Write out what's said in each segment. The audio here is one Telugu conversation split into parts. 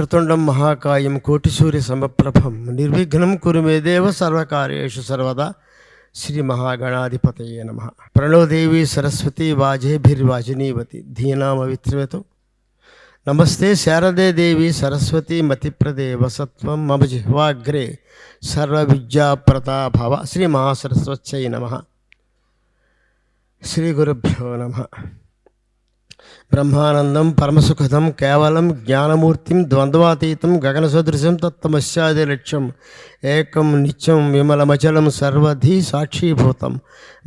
వక్రతుండం మహాకాయం కోటిసూర్య సమప్రభం నిర్విఘ్నం కురు మే దేవ సర్వకార్యేషు సర్వదా శ్రీ మహాగణాధిపతయే నమః. ప్రణోదేవి సరస్వతి వాజేభిర్వాజినీవతి ధీనామవిత్రవతు. నమస్తే శారదే దేవి సరస్వతి మతిప్రదే వసత్వం మమ జిహ్వాగ్రే సర్వవిద్యాప్రదాభవ. శ్రీ మహాసరస్వత్యై నమః. శ్రీ గురుభ్యో నమః. బ్రహ్మానందం పరమసుఖదం కేవలం జ్ఞానమూర్తిం ద్వంద్వాతీతం గగనసదృశం తత్తమస్యాదిలక్ష్యం ఏకం నిత్యం విమలమచలం సర్వధీ సాక్షీభూతం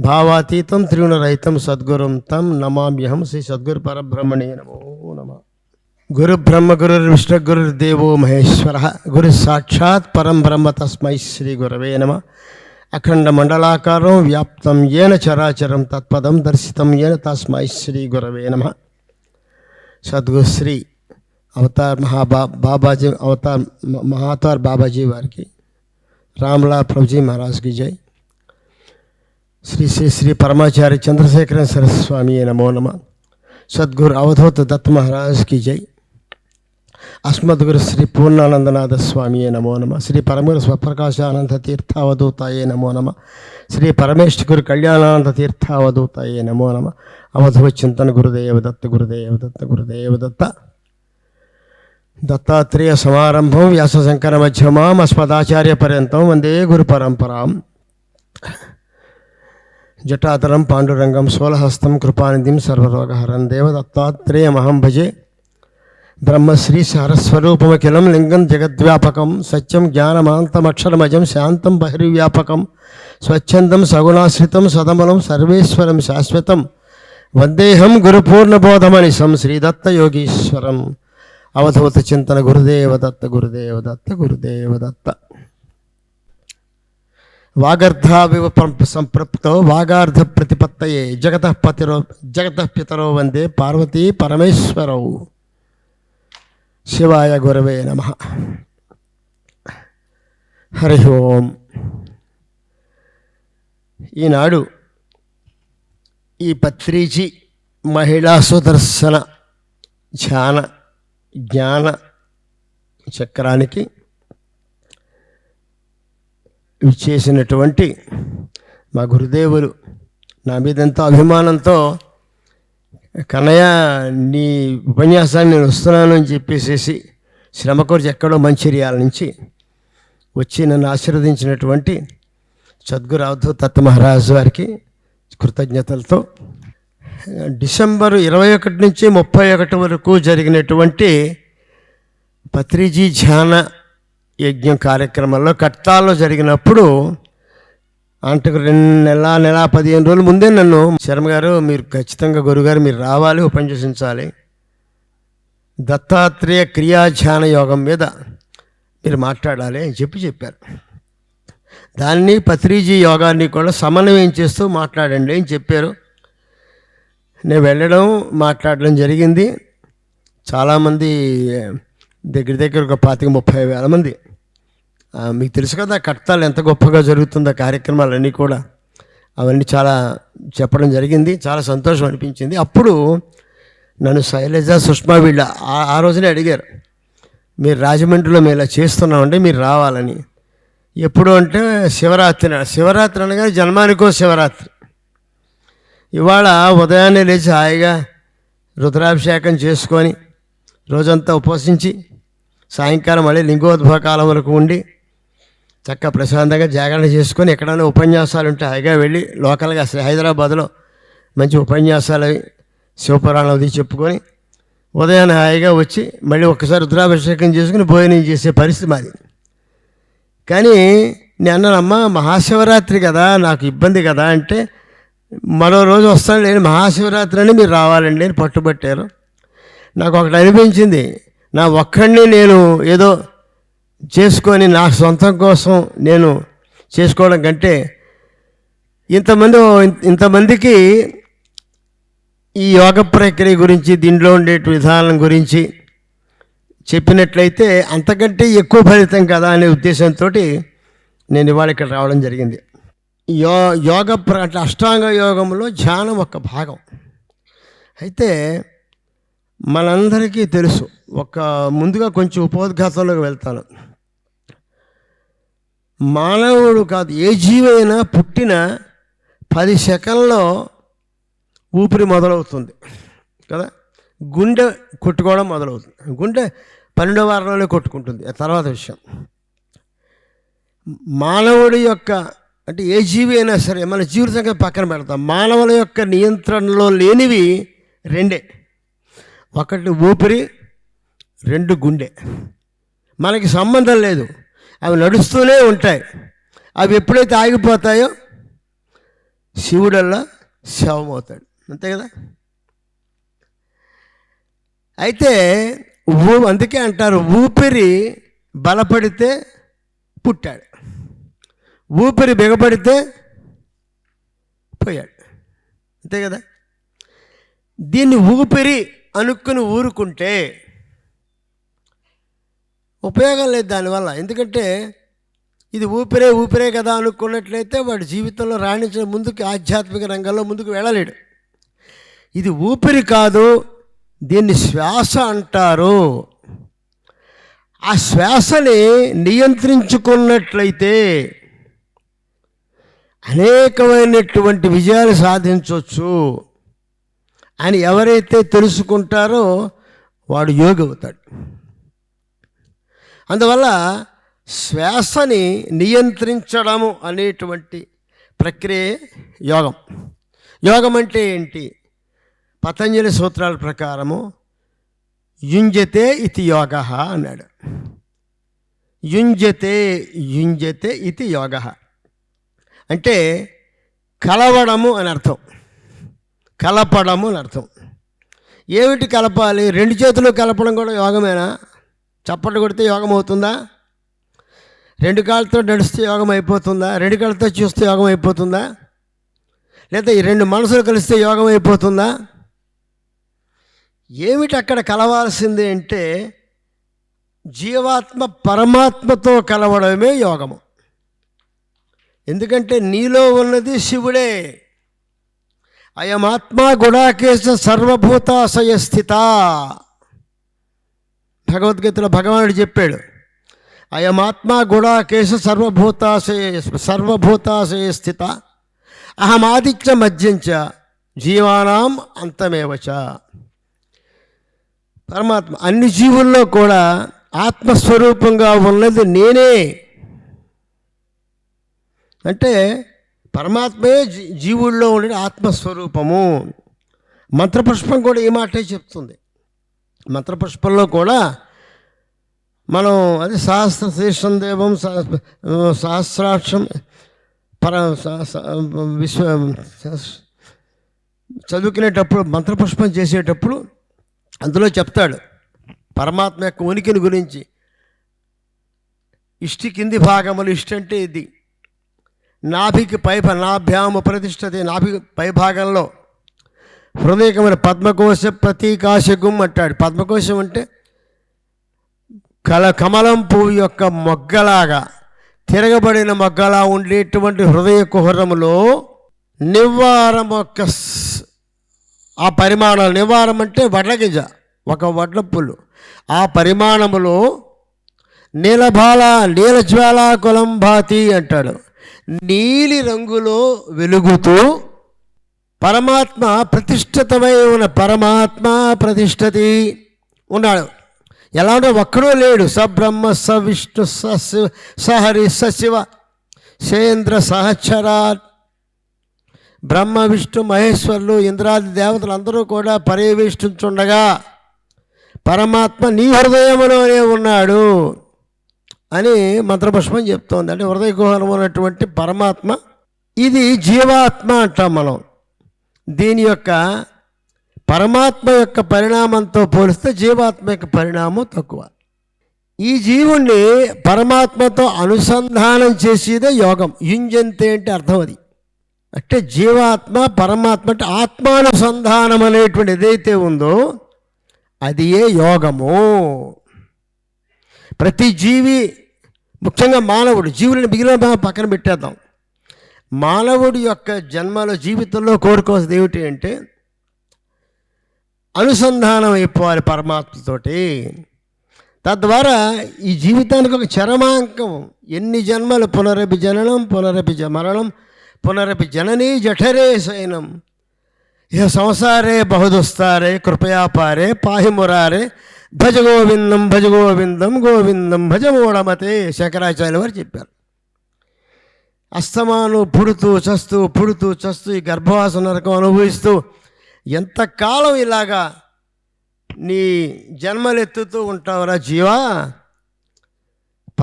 భావాతీతం త్రిగుణరహితం సద్గురుం తం నమామ్యహం. శ్రీ సద్గురు పరబ్రహ్మణే నమో నమః. గురుబ్రహ్మ గురుర్విష్ణుర్గురుర్దేవో మహేశ్వర గురు సాక్షాత్ పరం బ్రహ్మ తస్మై శ్రీ గురవే నమః. అఖండ మండలాకారం వ్యాప్తం ఏన చరాచరం తత్పదం దర్శితం ఏన తస్మై శ్రీ గురవే నమః. సద్గురు శ్రీ అవతార్ బాబాజీ మహాతార్ బాబాజీ వారికి, రామ్లా ప్రభుజీ మహారాజ్కి జై. శ్రీ శ్రీ శ్రీ పరమాచార్య చంద్రశేఖర సరస్వామి నమో నమ. సద్గురు అవధూత దత్త మహారాజ్కి జై. అస్మద్గురు శ్రీ పూర్ణానందనాథ స్వామి నమో నమ. శ్రీ పరమగురు స్వప్రకాశానంద తీర్థావధూతాయే నమో నమ. శ్రీ పరమేశ్వర కళ్యాణానంద తీర్థావధూతాయే నమో నమ. అవధూత చింతన గురుదేవ దత్త గురుదేవ దత్త గురుదేవ దత్త. దత్తాత్రేయ సమారంభం వ్యాస శంకర మధ్యమాం అస్మదాచార్య పర్యంతం వందే గురు పరంపరాం. జటాధరం పాండురంగం సోలహస్తం కృపానిధిం సర్వరోగహరం దేవ దత్తాత్రేయమహం భజే. బ్రహ్మశ్రీ సారస్వరూపమఖిలం లింగం జగద్వ్యాపకం సత్యం జ్ఞానమాంతమక్షరమజం శాంతం బహిర్వ్యాపకం స్వచ్ఛందం సగుణాశ్రితం సదమలం సర్వేశ్వరం శాశ్వతం వందేహం గురుపూర్ణబోధమనిశం శ్రీదత్త యోగీశ్వరం. అవధూత చింతన గురుదేవ దత్త గురుదేవ దత్త గురుదేవ దత్త. వాగర్ధావివ సంపృప్తో వాగార్ధ ప్రతిపత్తయే జగతః పితరో వందే పార్వతీ పరమేశ్వరౌ. శివాయ గురవే నమః. హరి ఓం. ఈనాడు ఈ పత్రిజీ మహిళా సుదర్శన ధ్యాన జ్ఞాన చక్రానికి విచ్చేసినటువంటి మా గురుదేవులు నా మీద ఎంతో అభిమానంతో, కన్నయ్య నీ ఉపన్యాసాన్ని నేను వస్తున్నాను అని చెప్పేసి శ్రమకూర్చి ఎక్కడో మంచిర్యాల నుంచి వచ్చి నన్ను ఆశీర్వదించినటువంటి సద్గురు అవధూత దత్త మహారాజు వారికి కృతజ్ఞతలతో, డిసెంబరు 21 నుంచి 31 వరకు జరిగినటువంటి పత్రిజీ ధ్యాన యజ్ఞం కార్యక్రమంలో కట్టాల్లో జరిగినప్పుడు అంతకు 2 నెల 15 రోజుల ముందే నన్ను శర్మ గారు మీరు ఖచ్చితంగా గురుగారు మీరు రావాలి, ఉపన్యసించాలి, దత్తాత్రేయ క్రియాధ్యాన యోగం మీద మీరు మాట్లాడాలి అని చెప్పారు. దాన్ని పత్రిజీ యోగాన్ని కూడా సమన్వయం చేస్తూ మాట్లాడండి అని చెప్పారు. నేను వెళ్ళడం మాట్లాడడం జరిగింది. చాలామంది దగ్గర ఒక 25-30 వేల మంది. మీకు తెలుసు కదా కట్టాలు ఎంత గొప్పగా జరుగుతుందో కార్యక్రమాలన్నీ కూడా, అవన్నీ చాలా చెప్పడం జరిగింది. చాలా సంతోషం అనిపించింది. అప్పుడు నన్ను శైలజ సుష్మా వీళ్ళ ఆ రోజునే అడిగారు, మీరు రాజమండ్రిలో మేము ఇలా చేస్తున్నామండి మీరు రావాలని. ఎప్పుడు అంటే శివరాత్రి అనగా జన్మానికో శివరాత్రి. ఇవాళ ఉదయాన్నే లేచి హాయిగా రుద్రాభిషేకం చేసుకొని రోజంతా ఉపవసించి సాయంకాలం మళ్ళీ లింగోద్భవ కాలం వరకు ఉండి చక్కగా ప్రశాంతంగా జాగరణ చేసుకొని ఎక్కడైనా ఉపన్యాసాలు ఉంటే హాయిగా వెళ్ళి లోకల్గా హైదరాబాద్లో మంచి ఉపన్యాసాలు అవి శివపురాణం అది చెప్పుకొని ఉదయాన్నే హాయిగా వచ్చి మళ్ళీ ఒక్కసారి రుద్రాభిషేకం చేసుకుని భోజనం చేసే పరిస్థితి మాది. కానీ నేను అన్నానమ్మా మహాశివరాత్రి కదా నాకు ఇబ్బంది కదా అంటే, మరో రోజు వస్తాను లేని మహాశివరాత్రి అని మీరు రావాలండి అని పట్టుబట్టారు. నాకు ఒకటి అనిపించింది, నా ఒక్కడిని నేను ఏదో చేసుకొని నా సొంతం కోసం నేను చేసుకోవడం కంటే ఇంతమందికి ఈ యోగ ప్రక్రియ గురించి దీంట్లో ఉండే విధానం గురించి చెప్పినట్లయితే అంతకంటే ఎక్కువ ఫలితం కదా అనే ఉద్దేశంతో నేను ఇవాళ ఇక్కడ రావడం జరిగింది. యోగ అష్టాంగ యోగంలో ధ్యానం ఒక భాగం అయితే మనందరికీ తెలుసు. ముందుగా కొంచెం ఉపోద్ఘాతంలోకి వెళ్తాను. మానవుడు కాదు, ఏ జీవైనా పుట్టిన 10 సెకండ్లో ఊపిరి మొదలవుతుంది కదా. గుండె కొట్టుకోవడం మొదలవుతుంది. గుండె 12వ వారంలోనే కొట్టుకుంటుంది, తర్వాత విషయం. మానవుడి యొక్క అంటే ఏ జీవి అయినా సరే, మన జీవితంగా పక్కన పెడతాం, మానవుల యొక్క నియంత్రణలో లేనివి 2. 1 ఊపిరి, 2 గుండె. మనకి సంబంధం లేదు, అవి నడుస్తూనే ఉంటాయి. అవి ఎప్పుడైతే ఆగిపోతాయో శివుడల్లా శవమవుతాడు, అంతే కదా. అయితే అందుకే అంటారు, ఊపిరి బలపడితే పుట్టాడు, ఊపిరి బిగపడితే పోయాడు, అంతే కదా. దీన్ని ఊపిరి అనుకుని ఊరుకుంటే ఉపయోగం లేదు దానివల్ల. ఎందుకంటే ఇది ఊపిరే కదా అనుకున్నట్లయితే వాడి జీవితంలో రాణించిన ముందుకు, ఆధ్యాత్మిక రంగంలో ముందుకు వెళ్ళలేడు. ఇది ఊపిరి కాదు, దీన్ని శ్వాస అంటారు. ఆ శ్వాసని నియంత్రించుకున్నట్లయితే అనేకమైనటువంటి విజయాలు సాధించవచ్చు అని ఎవరైతే తెలుసుకుంటారో వాడు యోగి అవుతాడు. అందువల్ల శ్వాసని నియంత్రించడము అనేటువంటి ప్రక్రియ యోగం. యోగం అంటే ఏంటి? పతంజలి సూత్రాల ప్రకారము యుంజతే ఇది యోగ అన్నాడు. యుంజతే ఇది యోగ అంటే కలవడము అని అర్థం, కలపడము అని అర్థం. ఏమిటి కలపాలి? 2 చేతులు కలపడం కూడా యోగమేనా? చప్పట్లు కొడితే యోగం అవుతుందా? 2 కాళ్ళతో నడిస్తే యోగం అయిపోతుందా? 2 కాళ్ళతో చూస్తే యోగం అయిపోతుందా? లేదా ఈ 2 మనసులు కలిస్తే యోగం అయిపోతుందా? ఏమిటి అక్కడ కలవాల్సింది అంటే జీవాత్మ పరమాత్మతో కలవడమే యోగము. ఎందుకంటే నీలో ఉన్నది శివుడే. అయమాత్మా గుడాకేశ సర్వభూతాశయ స్థిత. భగవద్గీతలో భగవానుడు చెప్పాడు, అయమాత్మా గుడాకేశ సర్వభూతాశయ స్థిత అహమాదిత్య మధ్యంచ జీవానాం అంతమేవచ. పరమాత్మ అన్ని జీవుల్లో కూడా ఆత్మస్వరూపంగా ఉన్నది నేనే. అంటే పరమాత్మే జీవుల్లో ఉండే ఆత్మస్వరూపము. మంత్రపుష్పం కూడా ఈ మాటే చెప్తుంది. మంత్రపుష్పంలో కూడా మనం అది సహస్రశీర్షం దేవం సహస్రాక్షం చదువుకునేటప్పుడు, మంత్రపుష్పం చేసేటప్పుడు అందులో చెప్తాడు పరమాత్మ యొక్క ఉనికిని గురించి. ఇష్టి కింది భాగములు, ఇష్టి అంటే ఇది, నాభికి నాభ్యాము ప్రతిష్టది, నాభి పైభాగంలో హృదయకమైన పద్మకోశ ప్రతీకాశగుం అంటాడు. పద్మకోశం అంటే కమలం పువ్వు యొక్క మొగ్గలాగా, తిరగబడిన మొగ్గలా ఉండేటువంటి హృదయ కుహరములో నివ్వారం యొక్క ఆ పరిమాణాలు, నివ్వారం అంటే వడ్లగింజ, ఒక వడ్ల పుల్లు, ఆ పరిమాణములో నీలజ్వాలాకులం భాతి అంటాడు. నీలి రంగులో వెలుగుతూ పరమాత్మ ప్రతిష్ఠితమై ఉన్న పరమాత్మ ప్రతిష్ఠతి ఉన్నాడు. ఎలా ఉంటే ఒక్కడో లేడు. సబ్రహ్మ స విష్ణు సహరి సశివ సేంద్ర సహచరాత్. బ్రహ్మ విష్ణు మహేశ్వరులు ఇంద్రాది దేవతలు అందరూ కూడా పర్యవేష్టించుండగా పరమాత్మ నీ హృదయంలోనే ఉన్నాడు అని మంత్రపుష్పం చెప్తోంది. అంటే హృదయ కుహరం ఉన్నటువంటి పరమాత్మ, ఇది జీవాత్మ అంటాం మనం. దీని యొక్క పరమాత్మ యొక్క పరిణామంతో పోలిస్తే జీవాత్మ యొక్క పరిణామం తక్కువ. ఈ జీవుణ్ణి పరమాత్మతో అనుసంధానం చేసేదే యోగం. యుంజంతే అంటే అర్థం అది. అంటే జీవాత్మ పరమాత్మ అంటే ఆత్మానుసంధానం అనేటువంటి ఏదైతే ఉందో అది ఏ యోగము. ప్రతి జీవి, ముఖ్యంగా మానవుడు, జీవులను మిగిలిన పక్కన పెట్టేద్దాం, మానవుడి యొక్క జన్మలో జీవితంలో కోరుకోవాల్సింది ఏమిటి అంటే అనుసంధానం అయిపోవాలి పరమాత్మతోటి. తద్వారా ఈ జీవితానికి ఒక చరమాంకం. ఎన్ని జన్మలు పునరపి జననం పునరపి మరణం పునరపి జననీ జఠరే శయనం ఇహ సంసారే బహుదుస్తారే కృపయాపారే పాహి మురారే భజ గోవిందం గోవిందం భజ మూఢమతే శంకరాచార్య వారు చెప్పారు. అస్తమాను పుడుతూ చస్తూ ఈ గర్భవాస నరకం అనుభవిస్తూ ఎంతకాలం ఇలాగా నీ జన్మలెత్తుతూ ఉంటావురా జీవా,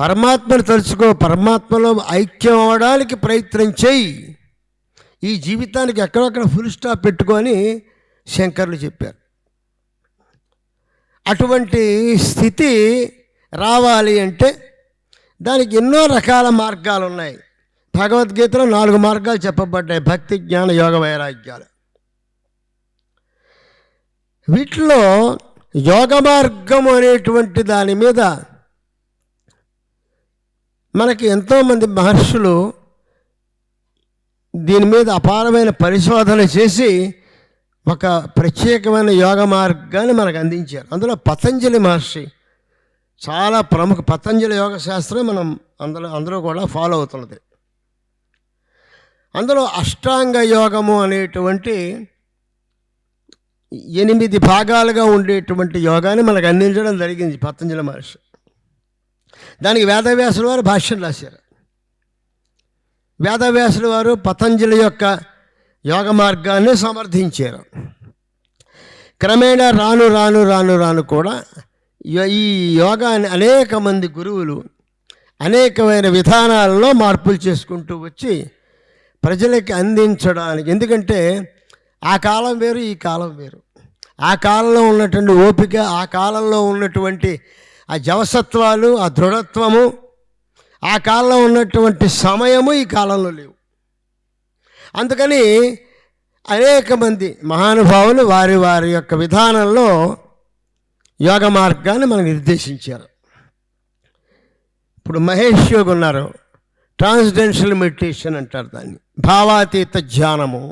పరమాత్మను తలుచుకో, పరమాత్మలో ఐక్యం అవడానికి ప్రయత్నం చేయి. ఈ జీవితానికి ఎక్కడొక్కడ ఫుల్ స్టాప్ పెట్టుకొని శంకరులు చెప్పారు. అటువంటి స్థితి రావాలి అంటే దానికి ఎన్నో రకాల మార్గాలు ఉన్నాయి. భగవద్గీతలో 4 మార్గాలు చెప్పబడ్డాయి: భక్తి, జ్ఞాన, యోగ, వైరాగ్యాలు. వీటిలో యోగ మార్గం అనేటువంటి దాని మీద మనకి ఎంతోమంది మహర్షులు దీని మీద అపారమైన పరిశోధన చేసి ఒక ప్రత్యేకమైన యోగ మార్గాన్ని మనకు అందించారు. అందులో పతంజలి మహర్షి చాలా ప్రముఖ. పతంజలి యోగ శాస్త్రం మనం అందరూ కూడా ఫాలో అవుతున్నది. అందులో అష్టాంగ యోగము అనేటువంటి 8 భాగాలుగా ఉండేటువంటి యోగాన్ని మనకు అందించడం జరిగింది పతంజలి మహర్షి. దానికి వేదవ్యాసుల వారు భాష్యం రాశారు. వేదవ్యాసుల వారు పతంజలి యొక్క యోగ మార్గాన్ని సమర్థించారు. క్రమేణా రాను కూడా ఈ యోగాన్ని అనేక మంది గురువులు అనేకమైన విధానాలలో మార్పులు చేసుకుంటూ వచ్చి ప్రజలకి అందించడానికి. ఎందుకంటే ఆ కాలం వేరు, ఈ కాలం వేరు. ఆ కాలంలో ఉన్నటువంటి ఓపిక, ఆ కాలంలో ఉన్నటువంటి ఆ జవసత్వాలు, ఆ దృఢత్వము, ఆ కాలంలో ఉన్నటువంటి సమయము ఈ కాలంలో లేవు. అందుకని అనేక మంది మహానుభావులు వారి వారి యొక్క విధానంలో యోగ మార్గాన్ని మనకు నిర్దేశించారు. ఇప్పుడు మహేష్ యోగి ఉన్నారు, ట్రాన్స్డెన్షియల్ మెడిటేషన్ అంటారు దాన్ని, భావాతీత ధ్యానము.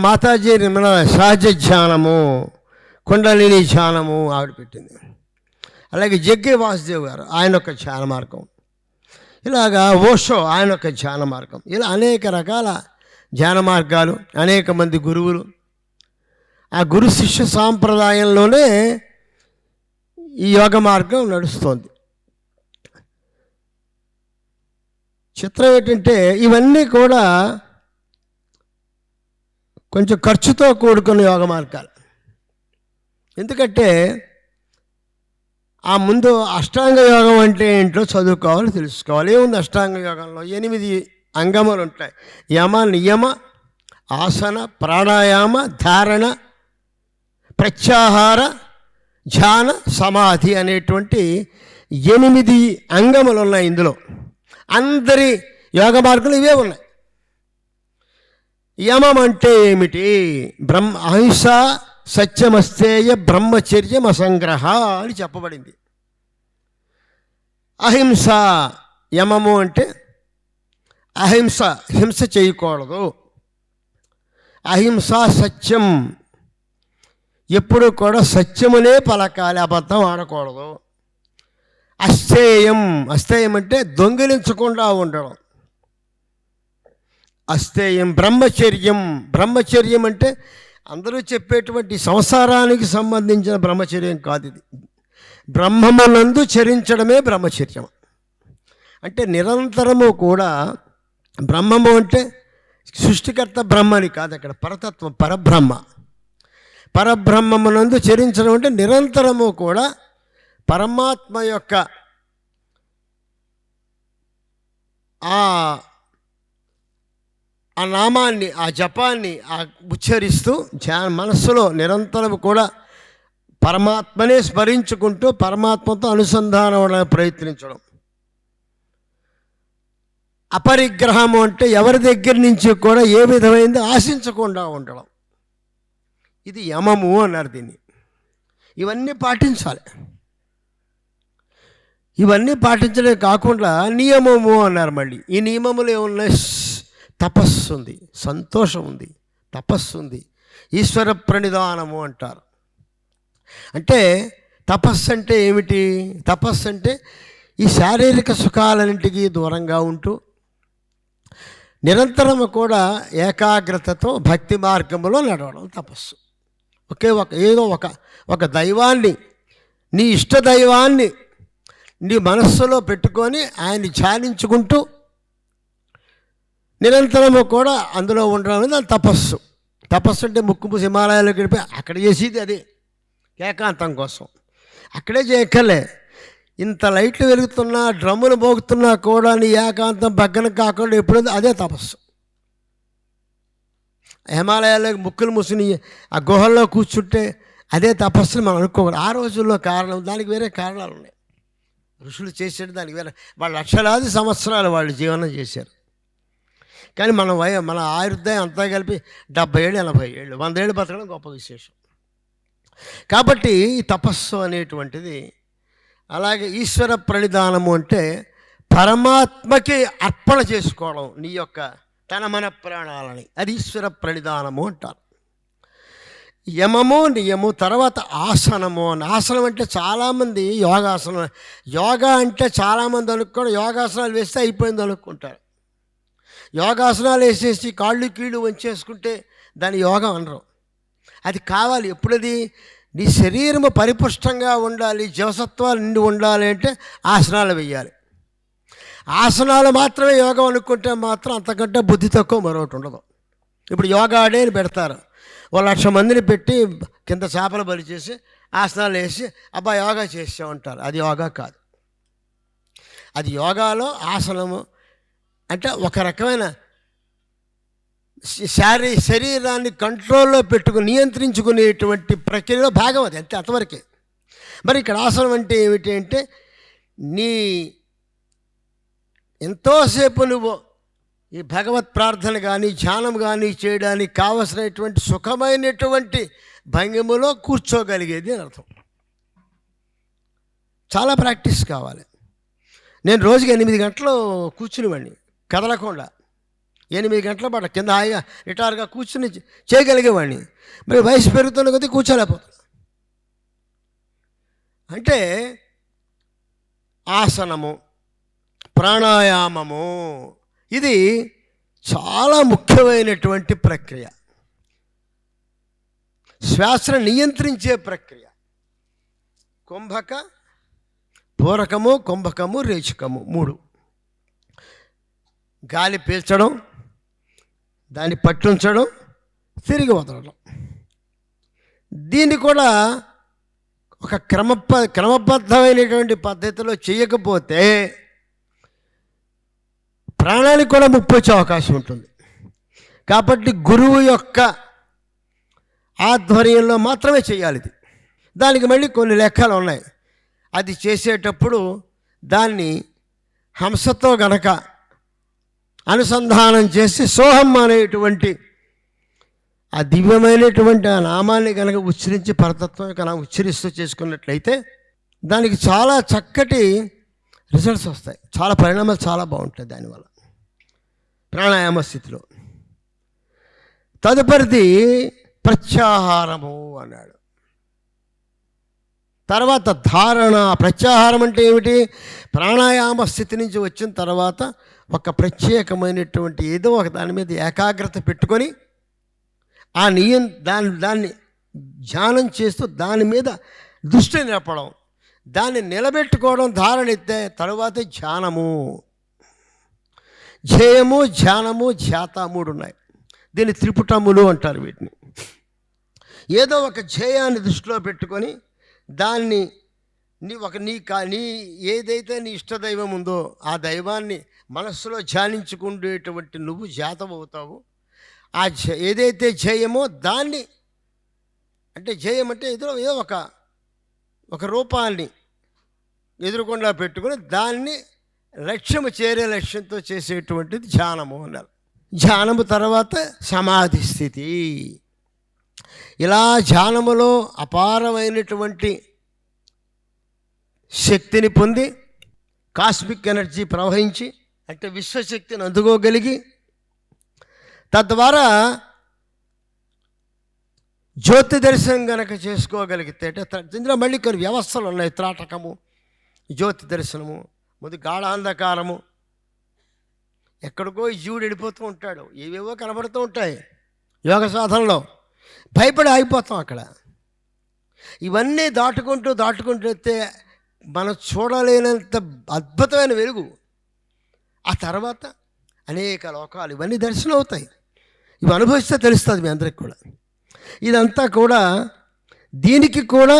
మాతాజీ నిర్మల సహజ ధ్యానము, కుండలిని ధ్యానము ఆవిడ పెట్టింది. అలాగే జగ్గే వాసుదేవ్ గారు, ఆయన ఒక ధ్యాన మార్గం. ఇలాగా ఓషో, ఆయన ఒక ధ్యాన మార్గం. ఇలా అనేక రకాల ధ్యాన మార్గాలు, అనేక మంది గురువులు. ఆ గురు శిష్య సాంప్రదాయంలోనే ఈ యోగ మార్గం నడుస్తోంది. చిత్రం ఏంటంటే ఇవన్నీ కూడా కొంచెం ఖర్చుతో కూడుకున్న యోగ మార్గాలు. ఎందుకంటే ఆ ముందు అష్టాంగ యోగం అంటే ఏంటో చదువుకోవాలి, తెలుసుకోవాలి. ఏముంది అష్టాంగ యోగంలో? 8 అంగములు ఉంటాయి. యమ, నియమ, ఆసన, ప్రాణాయామ, ధారణ, ప్రత్యాహార, ధ్యాన, సమాధి అనేటువంటి 8 అంగములు ఉన్నాయి ఇందులో. అందరి యోగ మార్గాలు ఇవే ఉన్నాయి. యమం అంటే ఏమిటి? అహింస, సత్యమస్తేయ, బ్రహ్మచర్యం, అసంగ్రహ అని చెప్పబడింది. అహింస యమము అంటే అహింస, హింస చేయకూడదు. అహింస సత్యం, ఎప్పుడు కూడా సత్యమునే పలకాలి, అబద్ధం ఆడకూడదు. అస్థేయం, అస్థేయం అంటే దొంగిలించకుండా ఉండడం. అస్థేయం. బ్రహ్మచర్యం, బ్రహ్మచర్యం అంటే అందరూ చెప్పేటువంటి సంసారానికి సంబంధించిన బ్రహ్మచర్యం కాదు ఇది. బ్రహ్మమునందు చరించడమే బ్రహ్మచర్యం. అంటే నిరంతరము కూడా బ్రహ్మము అంటే సృష్టికర్త బ్రహ్మని కాదు, అక్కడ పరతత్వం, పరబ్రహ్మ. పరబ్రహ్మమునందు చరించడం అంటే నిరంతరము కూడా పరమాత్మ యొక్క ఆ నామాన్ని, ఆ జపాన్ని ఉచ్చరిస్తూ మనస్సులో నిరంతరం కూడా పరమాత్మనే స్మరించుకుంటూ పరమాత్మతో అనుసంధానం అవడానికి ప్రయత్నించడం. అపరిగ్రహము అంటే ఎవరి దగ్గర నుంచి కూడా ఏ విధమైంది ఆశించకుండా ఉండడం. ఇది యమము అన్నారు దీన్ని. ఇవన్నీ పాటించాలి. ఇవన్నీ పాటించడమే కాకుండా నియమము అన్నారు మళ్ళీ. ఈ నియమములు ఏమున్నాయి? తపస్సు ఉంది, సంతోషం ఉంది, తపస్సు ఉంది, ఈశ్వర ప్రణిధానము అంటారు. అంటే తపస్సు అంటే ఏమిటి? తపస్సు అంటే ఈ శారీరక సుఖాలన్నింటికి దూరంగా ఉంటూ నిరంతరము కూడా ఏకాగ్రతతో భక్తి మార్గంలో నడవడం తపస్సు. ఏదో ఒక దైవాన్ని, నీ ఇష్ట దైవాన్ని నీ మనస్సులో పెట్టుకొని ఆయన్ని ధ్యానించుకుంటూ నిరంతరము కూడా అందులో ఉండడం అనేది అది తపస్సు. తపస్సు అంటే ముక్కు హిమాలయాల్లో గడిపి అక్కడ చేసేది అదే, ఏకాంతం కోసం. అక్కడే చేయక్కర్లే, ఇంత లైట్లు వెలుగుతున్నా, డ్రమ్ములు మోగుతున్నా కూడా నీ ఏకాంతం పక్కన కాకుండా ఎప్పుడైతే అదే తపస్సు. హిమాలయాల్లో ముక్కులు మూసుని ఆ గుహల్లో కూర్చుంటే అదే తపస్సుని మనం అనుకోకూడదు. ఆ రోజుల్లో కారణం, దానికి వేరే కారణాలు ఉన్నాయి. ఋషులు చేసేది దానికి వేరే, వాళ్ళు లక్షలాది సంవత్సరాలు వాళ్ళు జీవనం చేశారు. కానీ మన ఆయుర్దాయం అంతా కలిపి 70 ఏళ్ళు 80 ఏళ్ళు 100 ఏళ్ళు బతకడం గొప్ప విశేషం. కాబట్టి ఈ తపస్సు అనేటువంటిది, అలాగే ఈశ్వర ప్రణిధానము అంటే పరమాత్మకి అర్పణ చేసుకోవడం నీ యొక్క తన మన ప్రాణాలని, అది ఈశ్వర ప్రణిధానము అంటారు. యమము నియము, తర్వాత ఆసనము. ఆసనం అంటే చాలామంది యోగాసనం, యోగా అంటే చాలామంది అనుకోవడం యోగాసనాలు వేస్తే అయిపోయింది అనుకుంటారు. యోగాసనాలు వేసేసి కాళ్ళు కీళ్ళు వంచేసుకుంటే దాని యోగం అనరు. అది కావాలి. ఎప్పుడది నీ శరీరము పరిపుష్టంగా ఉండాలి, జీవసత్వాలు నిండి ఉండాలి అంటే ఆసనాలు వేయాలి. ఆసనాలు మాత్రమే యోగం అనుకుంటే మాత్రం అంతకంటే బుద్ధి తక్కువ మరొకటి ఉండదు. ఇప్పుడు యోగా డే అని పెడతారు, 1,00,000 మందిని పెట్టి కింద చేపలు బలి చేసి ఆసనాలు వేసి అబ్బా యోగా చేసామంటారు. అది యోగా కాదు. అది యోగాలో ఆసనము అంటే ఒక రకమైన శరీరాన్ని కంట్రోల్లో పెట్టుకుని నియంత్రించుకునేటువంటి ప్రక్రియలో భాగం అది, అంతే, అంతవరకే. మరి ఇక్కడ ఆసనం అంటే ఏమిటి అంటే నీ ఎంతోసేపు నువ్వు ఈ భగవత్ ప్రార్థన కానీ ధ్యానం కానీ చేయడానికి కావలసినటువంటి సుఖమైనటువంటి భంగిమలో కూర్చోగలిగేది అని అర్థం. చాలా ప్రాక్టీస్ కావాలి. నేను రోజుకి 8 గంటలు కూర్చునివ్వండి కదలకుండా, 8 గంటల పాటు కింద హాయిగా రిటార్గా కూర్చుని చేయగలిగేవాడిని. మరి వయసు పెరుగుతున్న కొద్దీ కూర్చోలేకపోతున్నా. అంటే ఆసనము, ప్రాణాయామము ఇది చాలా ముఖ్యమైనటువంటి ప్రక్రియ. శ్వాసను నియంత్రించే ప్రక్రియ. కుంభక, పూరకము, కుంభకము, రేచకము 3. గాలి పీల్చడం, దాన్ని పట్టుంచడం, తిరిగి వదలడం. దీన్ని కూడా ఒక క్రమబద్ధమైనటువంటి పద్ధతిలో చేయకపోతే ప్రాణానికి కూడా ముప్పు వచ్చే అవకాశం ఉంటుంది. కాబట్టి గురువు యొక్క ఆధ్వర్యంలో మాత్రమే చేయాలి ఇది. దానికి మళ్ళీ కొన్ని లెక్కలు ఉన్నాయి. అది చేసేటప్పుడు దాన్ని హంసతో గనక అనుసంధానం చేసి సోహం అనేటువంటి ఆ దివ్యమైనటువంటి ఆ నామాన్ని కనుక ఉచ్చరించి పరతత్వం కనుక ఉచ్చరిస్తూ చేసుకున్నట్లయితే దానికి చాలా చక్కటి రిజల్ట్స్ వస్తాయి. చాలా పరిణామాలు చాలా బాగుంటాయి దానివల్ల ప్రాణాయామ స్థితిలో. తదుపరిది ప్రత్యాహారము అన్నాడు. తర్వాత ధారణ. ప్రత్యాహారం అంటే ఏమిటి? ప్రాణాయామ స్థితి నుంచి వచ్చిన తర్వాత ఒక ప్రత్యేకమైనటువంటి ఏదో ఒక దాని మీద ఏకాగ్రత పెట్టుకొని ఆ దాన్ని ధ్యానం చేస్తూ దాని మీద దృష్టి నిలపడం, దాన్ని నిలబెట్టుకోవడం ధారణ ఎత్తే తరువాత ధ్యానము. ధ్యేయము, ధ్యానము, ధ్యాత 3 ఉన్నాయి. దీన్ని త్రిపుటములు అంటారు వీటిని. ఏదో ఒక ధ్యేయాన్ని దృష్టిలో పెట్టుకొని దాన్ని నీ ఏదైతే నీ ఇష్టదైవం ఉందో ఆ దైవాన్ని మనస్సులో ధ్యానించుకునేటువంటి నువ్వు జాతం అవుతావు. ఆ ఏదైతే ధ్యేయమో దాన్ని, అంటే ధ్యేయం అంటే ఏదో ఒక రూపాన్ని ఎదురుకుండా పెట్టుకుని దాన్ని లక్ష్యము చేరే లక్ష్యంతో చేసేటువంటిది ధ్యానము అన్నారు. ధ్యానము తర్వాత సమాధి స్థితి. ఇలా ధ్యానములో అపారమైనటువంటి శక్తిని పొంది కాస్మిక్ ఎనర్జీ ప్రవహించి అంటే విశ్వశక్తిని అందుకోగలిగి తద్వారా జ్యోతి దర్శనం కనుక చేసుకోగలిగితే ఇందులో మళ్ళీ కొన్ని వ్యవస్థలు ఉన్నాయి. త్రాటకము, జ్యోతి దర్శనము, ముందు గాఢాంధకారము. ఎక్కడికో ఈ జీవుడు వెళ్ళిపోతూ ఉంటాడు, ఏవేవో కనబడుతూ ఉంటాయి. యోగ సాధనలో భయపడి ఆగిపోతాం అక్కడ. ఇవన్నీ దాటుకుంటూ వస్తే మనం చూడలేనంత అద్భుతమైన వెలుగు. ఆ తర్వాత అనేక లోకాలు ఇవన్నీ దర్శనం అవుతాయి. ఇవి అనుభవిస్తే తెలుస్తుంది మీ అందరికి కూడా. ఇదంతా కూడా దీనికి కూడా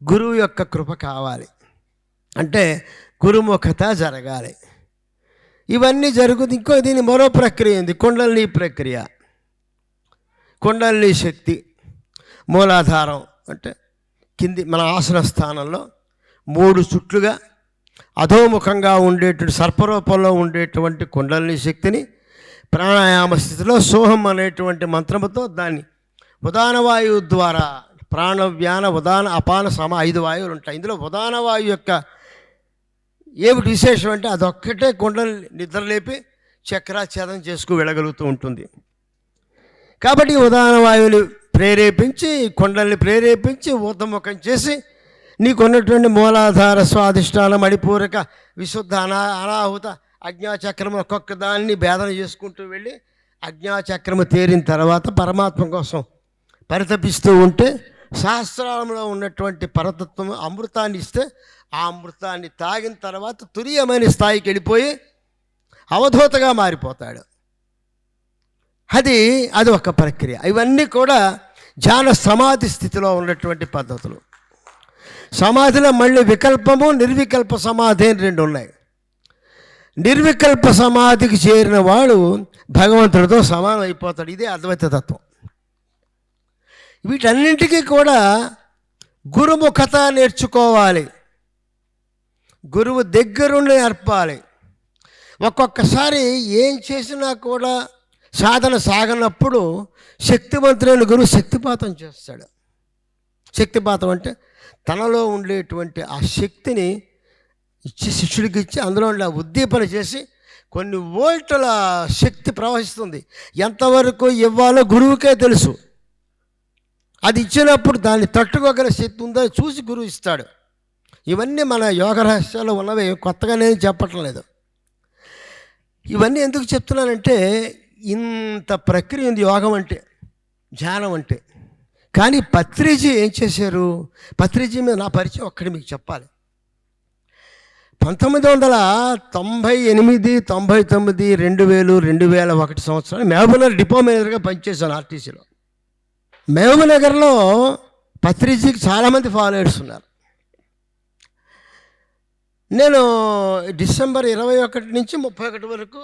గురువు యొక్క కృప కావాలి, అంటే గురుముఖత జరగాలి. ఇవన్నీ జరుగుతుంది. ఇంకో దీని మరో ప్రక్రియ ఉంది, కుండలిని ప్రక్రియ. కుండలిని శక్తి మూలాధారం అంటే కింది మన ఆసన స్థానంలో 3 చుట్లుగా అధోముఖంగా ఉండేటువంటి సర్పరూపంలో ఉండేటువంటి కుండలిని శక్తిని ప్రాణాయామ స్థితిలో సోహం అనేటువంటి మంత్రముతో దాన్ని ఉదాన వాయువు ద్వారా ప్రాణవ్యాన ఉదాన అపాన సమ 5 వాయువులు ఉంటాయి. ఇందులో ఉదాన వాయువు యొక్క ఏమిటి విశేషం అంటే అదొక్కటే కుండలి నిద్రలేపి చక్రాఛేదం చేసుకు వెళ్ళగలుగుతూ ఉంటుంది. కాబట్టి ఉదాన వాయువుని ప్రేరేపించి కుండలిని ప్రేరేపించి ఊతముఖం చేసి నీకున్నటువంటి మూలాధార స్వాధిష్టాన మణిపూరక విశుద్ధ అనాహుత అజ్ఞాచక్రము ఒక్కొక్క దాన్ని భేదన చేసుకుంటూ వెళ్ళి అజ్ఞాచక్రము తేరిన తర్వాత పరమాత్మ కోసం పరితపిస్తూ ఉంటే సహస్రాలంలో ఉన్నటువంటి పరతత్వం అమృతాన్ని ఇస్తే ఆ అమృతాన్ని తాగిన తర్వాత తురీయమైన స్థాయికి వెళ్ళిపోయి అవధూతగా మారిపోతాడు. అది ఒక ప్రక్రియ. ఇవన్నీ కూడా ధ్యాన సమాధి స్థితిలో ఉన్నటువంటి పద్ధతులు. సమాధిలో మళ్ళీ వికల్పము నిర్వికల్ప సమాధి అని 2 ఉన్నాయి. నిర్వికల్ప సమాధికి చేరిన వాడు భగవంతుడితో సమానం అయిపోతాడు. ఇదే అద్వైత తత్వం. వీటన్నింటికీ కూడా గురుముఖత నేర్చుకోవాలి, గురువు దగ్గరుండి నేర్పాలి. ఒక్కొక్కసారి ఏం చేసినా కూడా సాధన సాగనప్పుడు శక్తివంతులైన గురువు శక్తిపాతం చేస్తాడు. శక్తిపాతం అంటే తనలో ఉండేటువంటి ఆ శక్తిని ఇచ్చి శిష్యుడికి ఇచ్చి అందులో ఉండే ఉద్దీపన చేసి కొన్ని వోల్టుల శక్తి ప్రవహిస్తుంది. ఎంతవరకు ఇవ్వాలో గురువుకే తెలుసు. అది ఇచ్చినప్పుడు దాన్ని తట్టుకోగల శక్తి ఉందో చూసి గురువు ఇస్తాడు. ఇవన్నీ మన యోగ రహస్యాలు ఉన్నవి, కొత్తగా నేను చెప్పటం లేదు. ఇవన్నీ ఎందుకు చెప్తున్నానంటే ఇంత ప్రక్రియ ఉంది యోగం అంటే, ధ్యానం అంటే. కానీ పత్రిజీ ఏం చేశారు? పత్రిజీ మీద నా పరిచయం ఒక్కటి మీకు చెప్పాలి. 1998, 99, 2000, 2001 సంవత్సరాలు మహబూబ్నగర్ డిపో మేనేజర్గా పనిచేశాను ఆర్టీసీలో. మహబూబ్నగర్లో పత్రిజీకి చాలామంది ఫాలోవర్స్ ఉన్నారు. నేను డిసెంబర్ 21 నుంచి 31 వరకు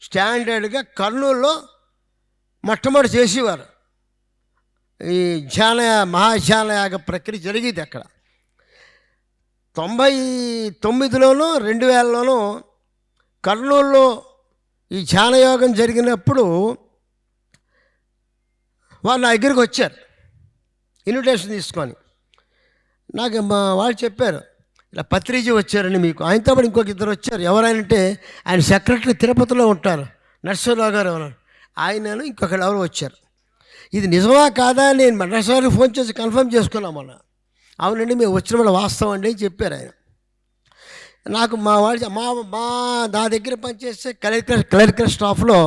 స్టాండర్డ్గా కర్నూలులో మొట్టమొదటి చేసేవారు. ఈ మహాధ్యానయాగ ప్రక్రియ జరిగేది అక్కడ. 99లోనూ 2000లోనూ కర్నూలులో ఈ ధ్యానయోగం జరిగినప్పుడు వాళ్ళు నా దగ్గరికి వచ్చారు ఇన్విటేషన్ తీసుకొని. నాకు వాళ్ళు చెప్పారు, ఇలా పత్రిజీ వచ్చారని మీకు. ఆయనతో పాటు ఇంకొక 2 వచ్చారు. ఎవరైనంటే ఆయన సెక్రటరీ తిరుపతిలో ఉంటారు, నరసింహరావు గారు ఎవరు, ఆయనను ఇంకొకరు ఎవరు వచ్చారు. ఇది నిజమా కాదా నేను నరసింహరావుకి ఫోన్ చేసి కన్ఫర్మ్ చేసుకున్నాం మొన్న. అవునండి మేము వచ్చిన వాళ్ళు వాస్తవం అండి అని చెప్పారు ఆయన. నాకు మా వాళ్ళు నా దగ్గర పనిచేసే క్లరికల్ స్టాఫ్లో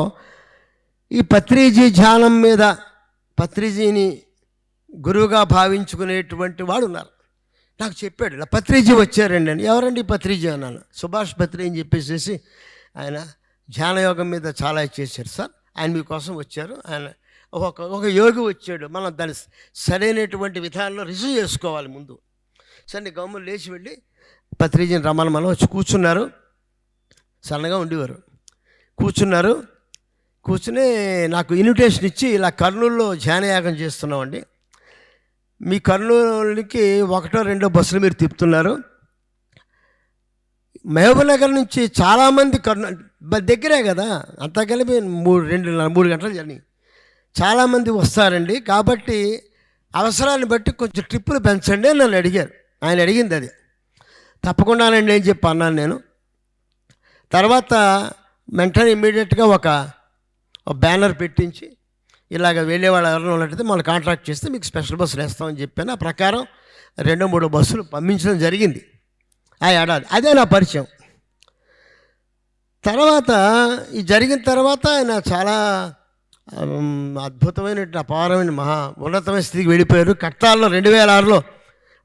ఈ పత్రిజీ ధ్యానం మీద పత్రిజీని గురువుగా భావించుకునేటువంటి వాడు ఉన్నారు. నాకు చెప్పాడు, ఇలా పత్రిజీ వచ్చారండి అని. ఎవరండి పత్రిజీ అన్నాను. సుభాష్ పత్రి అని చెప్పేసి ఆయన ధ్యానయోగం మీద చాలా చేశారు సార్, ఆయన మీకోసం వచ్చారు. ఆయన ఒక యోగి వచ్చాడు, మనం దాన్ని సరైనటువంటి విధానంలో రిసీవ్ చేసుకోవాలి ముందు. సరే గమ్ములు లేచి వెళ్ళి పత్రిజీని రమ్మని మనం వచ్చి కూర్చున్నారు. సన్నగా ఉండేవారు. కూర్చుని నాకు ఇన్విటేషన్ ఇచ్చి ఇలా కర్నూలులో ధ్యానయాగం చేస్తున్నామండి, మీ కర్నూలుకి 1, 2 బస్సులు మీరు తిప్పుతున్నారు, మహబూబ్నగర్ నుంచి చాలామంది దగ్గరే కదా, అంతా కలిపి 3 గంటల జర్నీ, చాలామంది వస్తారండి, కాబట్టి అవసరాన్ని బట్టి కొంచెం ట్రిప్పులు పెంచండి అని నన్ను అడిగారు. ఆయన అడిగింది అది. తప్పకుండానండి అని చెప్పి అన్నాను నేను. తర్వాత వెంటనే ఇమ్మీడియట్గా ఒక బ్యానర్ పెట్టించి ఇలాగ వెళ్ళేవాళ్ళు ఎవరైనా ఉన్నట్టయితే మనం కాంట్రాక్ట్ చేస్తే మీకు స్పెషల్ బస్సులు వేస్తామని చెప్పాను. ఆ ప్రకారం 2-3 బస్సులు పంపించడం జరిగింది ఆ ఏడాది. అదే నా పరిచయం. తర్వాత ఈ జరిగిన తర్వాత ఆయన చాలా అద్భుతమైన అపారమైన ఉన్నతమైన స్థితికి వెళ్ళిపోయారు. కట్టాల్లో 2006లో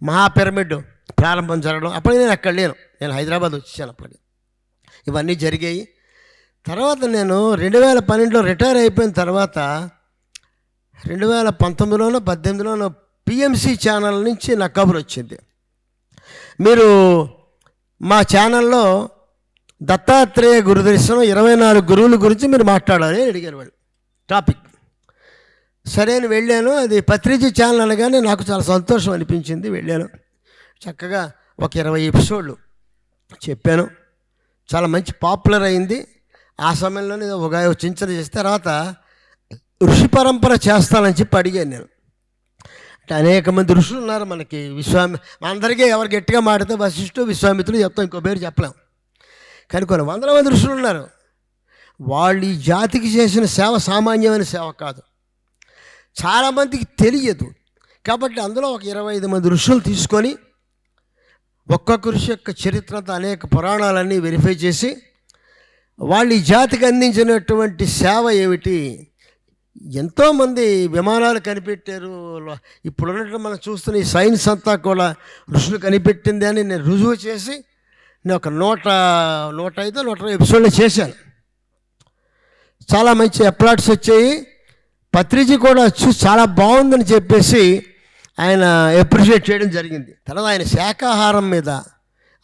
మహాపిరమిడ్ ప్రారంభం జరగడం. అప్పటికి నేను అక్కడ లేను, నేను హైదరాబాద్ వచ్చేసాను. అప్పటికి ఇవన్నీ జరిగాయి. తర్వాత నేను 2012లో రిటైర్ అయిపోయిన తర్వాత 2019లోనో 18లోనో పిఎంసి ఛానల్ నుంచి నాకు కబురు వచ్చింది, మీరు మా ఛానల్లో దత్తాత్రేయ గురుదర్శనం 24 గురువుల గురించి మీరు మాట్లాడాలి అని అడిగారు వాళ్ళు టాపిక్. సరే అని వెళ్ళాను. అది పత్రిజీ ఛానల్ అనగానే నాకు చాలా సంతోషం అనిపించింది. వెళ్ళాను, చక్కగా ఒక 20 ఎపిసోడ్లు చెప్పాను. చాలా మంచి పాపులర్ అయింది. ఆ సమయంలోనే ఒక చింతన చేసిన తర్వాత ఋషి పరంపర చేస్తానని చెప్పి అడిగాను నేను. అంటే అనేక మంది ఋషులు ఉన్నారు మనకి. అందరికీ ఎవరు గట్టిగా మాడితే వశిష్ఠుడు విశ్వామిత్రుడు చెప్తాం, ఇంకో పేరు చెప్పలేం. కానీ కొన్ని వందల మంది ఋషులు ఉన్నారు. వాళ్ళు ఈ జాతికి చేసిన సేవ సామాన్యమైన సేవ కాదు, చాలామందికి తెలియదు. కాబట్టి అందులో ఒక 25 మంది ఋషులు తీసుకొని ఒక్కొక్క ఋషి యొక్క చరిత్రతో అనేక పురాణాలన్నీ వెరిఫై చేసి వాళ్ళు ఈ జాతికి అందించినటువంటి సేవ ఏమిటి. ఎంతోమంది విమానాలు కనిపెట్టారు. ఇప్పుడున్నట్టు మనం చూస్తున్న ఈ సైన్స్ అంతా కూడా ఋషులు కనిపెట్టింది అని నేను రుజువు చేసి నేను ఒక 105 ఎపిసోడ్లు చేశాను. చాలా మంచి అప్లాట్స్ వచ్చాయి. పత్రిజీ కూడా చూసి చాలా బాగుందని చెప్పేసి ఆయన అప్రిషియేట్ చేయడం జరిగింది. తర్వాత ఆయన శాకాహారం మీద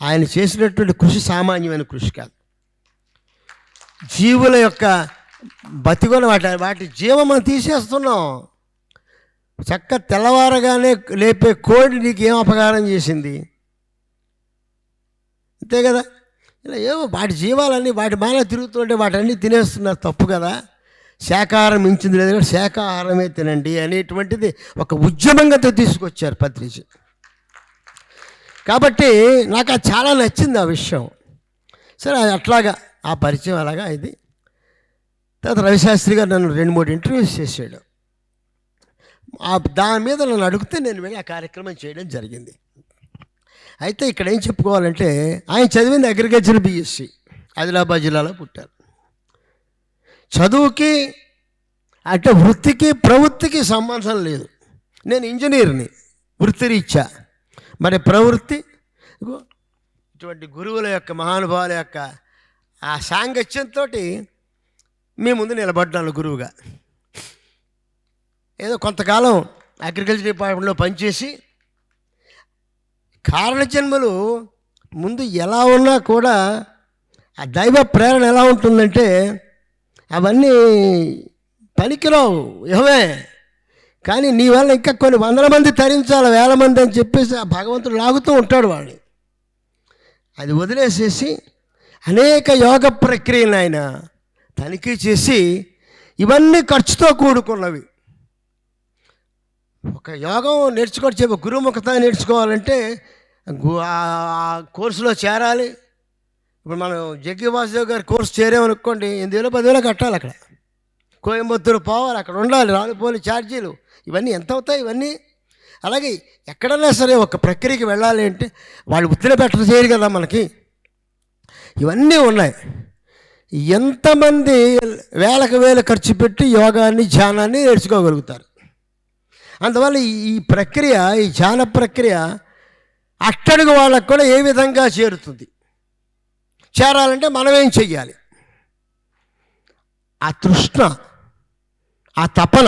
ఆయన చేసినటువంటి కృషి సామాన్యమైన కృషి కాదు. జీవుల యొక్క బతికొన వాటి జీవం మనం తీసేస్తున్నాం. తెల్లవారగానే లేపే కోడి నీకు ఏం అపకారం చేసింది? అంతే కదా. ఇలా ఏమో వాటి జీవాలన్నీ వాటి మాన తిరుగుతుంటే వాటన్నీ తినేస్తున్నారు, తప్పు కదా. శాకాహారం మించింది లేదు కదా, శాకాహారమే తినండి అనేటువంటిది ఒక ఉద్యమంగా తీసుకొచ్చారు పత్రిజీ. కాబట్టి నాకు అది చాలా నచ్చింది ఆ విషయం. సరే అట్లాగా ఆ పరిచయం అలాగా ఇది. తర్వాత రవిశాస్త్రి గారు నన్ను 2-3 ఇంటర్వ్యూస్ చేశాడు. దాని మీద నన్ను అడిగితే నేను వెళ్ళి ఆ కార్యక్రమం చేయడం జరిగింది. అయితే ఇక్కడ ఏం చెప్పుకోవాలంటే ఆయన చదివింది అగ్రికల్చర్ బిఎస్సి, ఆదిలాబాద్ జిల్లాలో పుట్టారు. చదువుకి అంటే వృత్తికి ప్రవృత్తికి సంబంధం లేదు. నేను ఇంజనీర్ని వృత్తిరీత్యా, మరి ప్రవృత్తి ఇటువంటి గురువుల యొక్క మహానుభావుల యొక్క ఆ సాంగత్యంతో మీ ముందు నిలబడ్డాను గురువుగా. ఏదో కొంతకాలం అగ్రికల్చర్ డిపార్ట్మెంట్లో పనిచేసి కారణజన్మలు ముందు ఎలా ఉన్నా కూడా ఆ దైవ ప్రేరణ ఎలా ఉంటుందంటే అవన్నీ పనికిరావు ఏమే, కానీ నీ వల్ల ఇంకా కొన్ని 100 మంది తరించాలి, 1000 మంది అని చెప్పేసి ఆ భగవంతుడు లాగుతూ ఉంటాడు వాడిని. అది వదిలేసేసి అనేక యోగ ప్రక్రియలను ఆయన తనిఖీ చేసి ఇవన్నీ ఖర్చుతో కూడుకున్నవి. ఒక యోగం నేర్చుకోవచ్చు, గురుముఖత నేర్చుకోవాలంటే కోర్సులో చేరాలి. ఇప్పుడు మనం జగ్గి వాసుదేవ్ గారి కోర్సు చేరామనుకోండి, 8,000-10,000 కట్టాలి. అక్కడ కోయంబత్తూరు పోవాలి, అక్కడ ఉండాలి, రాలిపోలి ఛార్జీలు, ఇవన్నీ ఎంత అవుతాయి ఇవన్నీ. అలాగే ఎక్కడైనా సరే ఒక ప్రక్రియకి వెళ్ళాలి అంటే వాళ్ళు ఉత్తిన పెట్ట చేయరు కదా మనకి, ఇవన్నీ ఉన్నాయి. ఎంతమంది వేలకు వేలు ఖర్చు పెట్టి యోగాన్ని ధ్యానాన్ని నేర్చుకోగలుగుతారు. అందువల్ల ఈ ప్రక్రియ, ఈ ధ్యాన ప్రక్రియ అట్టడుగు వాళ్ళకు కూడా ఏ విధంగా చేరాలంటే మనం ఏం చెయ్యాలి? ఆ తృష్ణ, ఆ తపన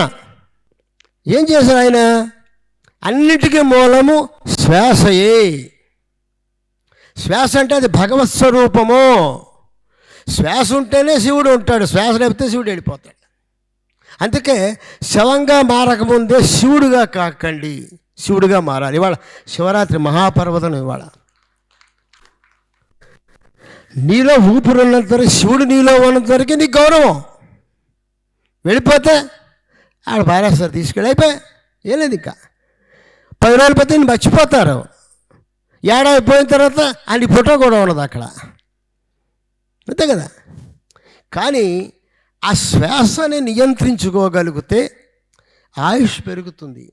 ఏం చేశారు ఆయన? అన్నిటికీ మూలము శ్వాసయే. శ్వాస అంటే అది భగవత్ స్వరూపము. శ్వాస ఉంటేనే శివుడు ఉంటాడు, శ్వాస లేకపోతే శివుడు వెళ్ళిపోతాడు. అందుకే శవంగా మారకముందే శివుడుగా కాకండి, శివుడుగా మారాలి. ఇవాళ శివరాత్రి మహాపర్వతం. ఇవాళ నీలో ఊపిరి ఉన్నంత వరకు, శివుడు నీలో ఉన్నంత వరకు నీ గౌరవం. వెళ్ళిపోతే ఆడ పారేస్తారు, తీసుకెళ్ళి అయిపోయి ఏం లేదు. ఇంకా 10 రోజులు పోతే నేను మర్చిపోతారు. ఏడాది పోయిన తర్వాత ఆయన ఫోటో కూడా ఉండదు అక్కడ, అంతే కదా. కానీ ఆ శ్వాసని నియంత్రించుకోగలిగితే ఆయుష్ పెరుగుతుంది,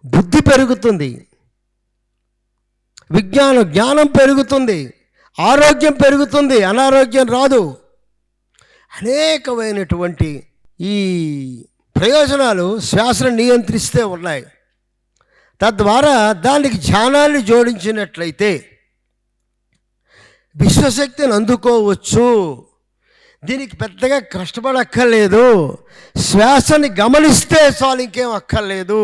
బుద్ధి పెరుగుతుంది, జ్ఞానం పెరుగుతుంది, ఆరోగ్యం పెరుగుతుంది, అనారోగ్యం రాదు. అనేకమైనటువంటి ఈ ప్రయోజనాలు శ్వాసను నియంత్రిస్తే ఉన్నాయి. తద్వారా దానికి ధ్యానాన్ని జోడించినట్లయితే విశ్వశక్తిని అందుకోవచ్చు. దీనికి పెద్దగా కష్టపడక్కర్లేదు, శ్వాసని గమనిస్తే చాలు, ఇంకేం అక్కర్లేదు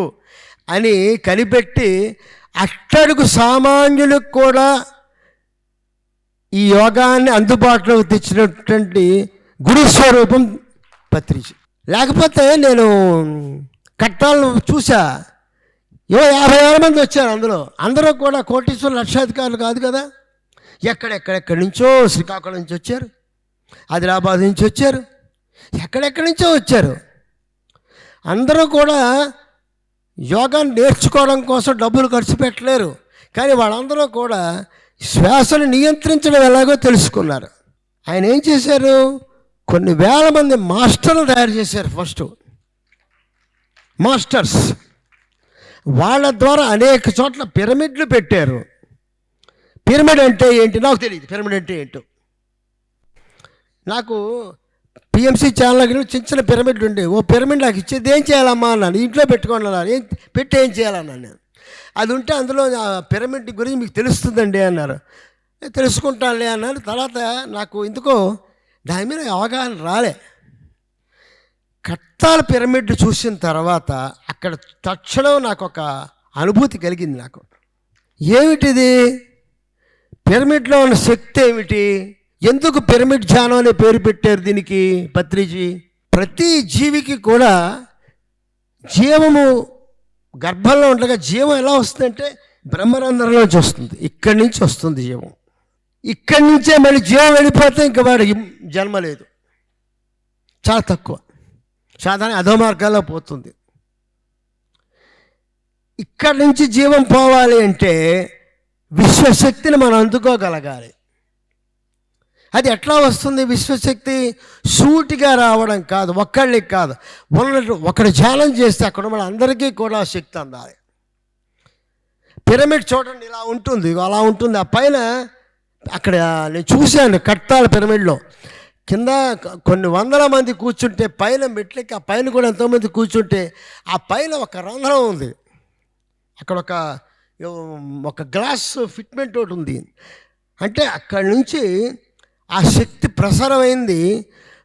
అని కనిపెట్టి అట్టడుగు సామాన్యులకు కూడా ఈ యోగాన్ని అందుబాటులోకి తెచ్చినటువంటి గురుస్వరూపం పత్రిజీ. లేకపోతే నేను కట్టాలను చూసా, 50,000 మంది వచ్చారు. అందరూ కూడా కోటీశ్వరులు, లక్షాధికారులు కాదు కదా. ఎక్కడెక్కడెక్కడి నుంచో, శ్రీకాకుళం నుంచి వచ్చారు, ఆదిలాబాద్ నుంచి వచ్చారు, ఎక్కడెక్కడి నుంచో వచ్చారు. అందరూ కూడా యోగాన్ని నేర్చుకోవడం కోసం డబ్బులు ఖర్చు పెట్టలేరు, కానీ వాళ్ళందరూ కూడా శ్వాసను నియంత్రించడం ఎలాగో తెలుసుకున్నారు. ఆయన ఏం చేశారు, కొన్ని వేల మంది మాస్టర్లు తయారు చేశారు. ఫస్ట్ మాస్టర్స్, వాళ్ళ ద్వారా అనేక చోట్ల పిరమిడ్లు పెట్టారు. పిరమిడ్ అంటే ఏంటి నాకు తెలియదు, పిరమిడ్ అంటే ఏంటో. నాకు పిఎంసి ఛానల్ చిన్న చిన్న పిరమిడ్లు ఉండే, ఓ పిరమిడ్ నాకు ఇచ్చేది ఏం చేయాలమ్మా అన్నాను. ఇంట్లో పెట్టుకోండి అన్నారు. ఏం చేయాలన్నాను నేను. అది ఉంటే అందులో పిరమిడ్ గురించి మీకు తెలుస్తుందండి అన్నారు. తెలుసుకుంటానులే అన్నారు. తర్వాత నాకు ఎందుకో దాని మీద అవగాహన రాలే. కట్టాల పిరమిడ్ చూసిన తర్వాత అక్కడ తక్షణం నాకు ఒక అనుభూతి కలిగింది. నాకు ఏమిటిది, పిరమిడ్లో ఉన్న శక్తి ఏమిటి, ఎందుకు పిరమిడ్ ధ్యానం అనే పేరు పెట్టారు దీనికి పత్రిజీ? ప్రతి జీవికి కూడా జీవము గర్భంలో ఉండగా జీవం ఎలా వస్తుందంటే బ్రహ్మరంధ్రంలోంచి వస్తుంది. ఇక్కడి నుంచి వస్తుంది జీవం. ఇక్కడి నుంచే మళ్ళీ జీవం వెళ్ళిపోతే ఇంకా వాడికి జన్మ లేదు, చాలా తక్కువ, సాధారణ అధో మార్గాల్లో పోతుంది. ఇక్కడి నుంచి జీవం పోవాలి అంటే విశ్వశక్తిని మనం అందుకోగలగాలి. అది ఎట్లా వస్తుంది విశ్వశక్తి? సూటిగా రావడం కాదు, ఒక్కళ్ళకి కాదు, ఒకటి ధ్యానం చేస్తే అక్కడ మన అందరికీ కూడా శక్తి అందాలి. పిరమిడ్ చూడండి ఇలా ఉంటుంది, అలా ఉంటుంది. ఆ పైన అక్కడ నేను చూశాను కట్టాల పిరమిడ్లో కింద కొన్ని వందల మంది కూర్చుంటే, పైన మెట్లకి ఆ పైన కూడా ఎంతోమంది కూర్చుంటే, ఆ పైన ఒక రంధ్రం ఉంది. అక్కడ ఒక గ్లాస్ ఫిట్మెంట్ ఒకటి ఉంది. అంటే అక్కడి నుంచి ఆ శక్తి ప్రసారమైంది,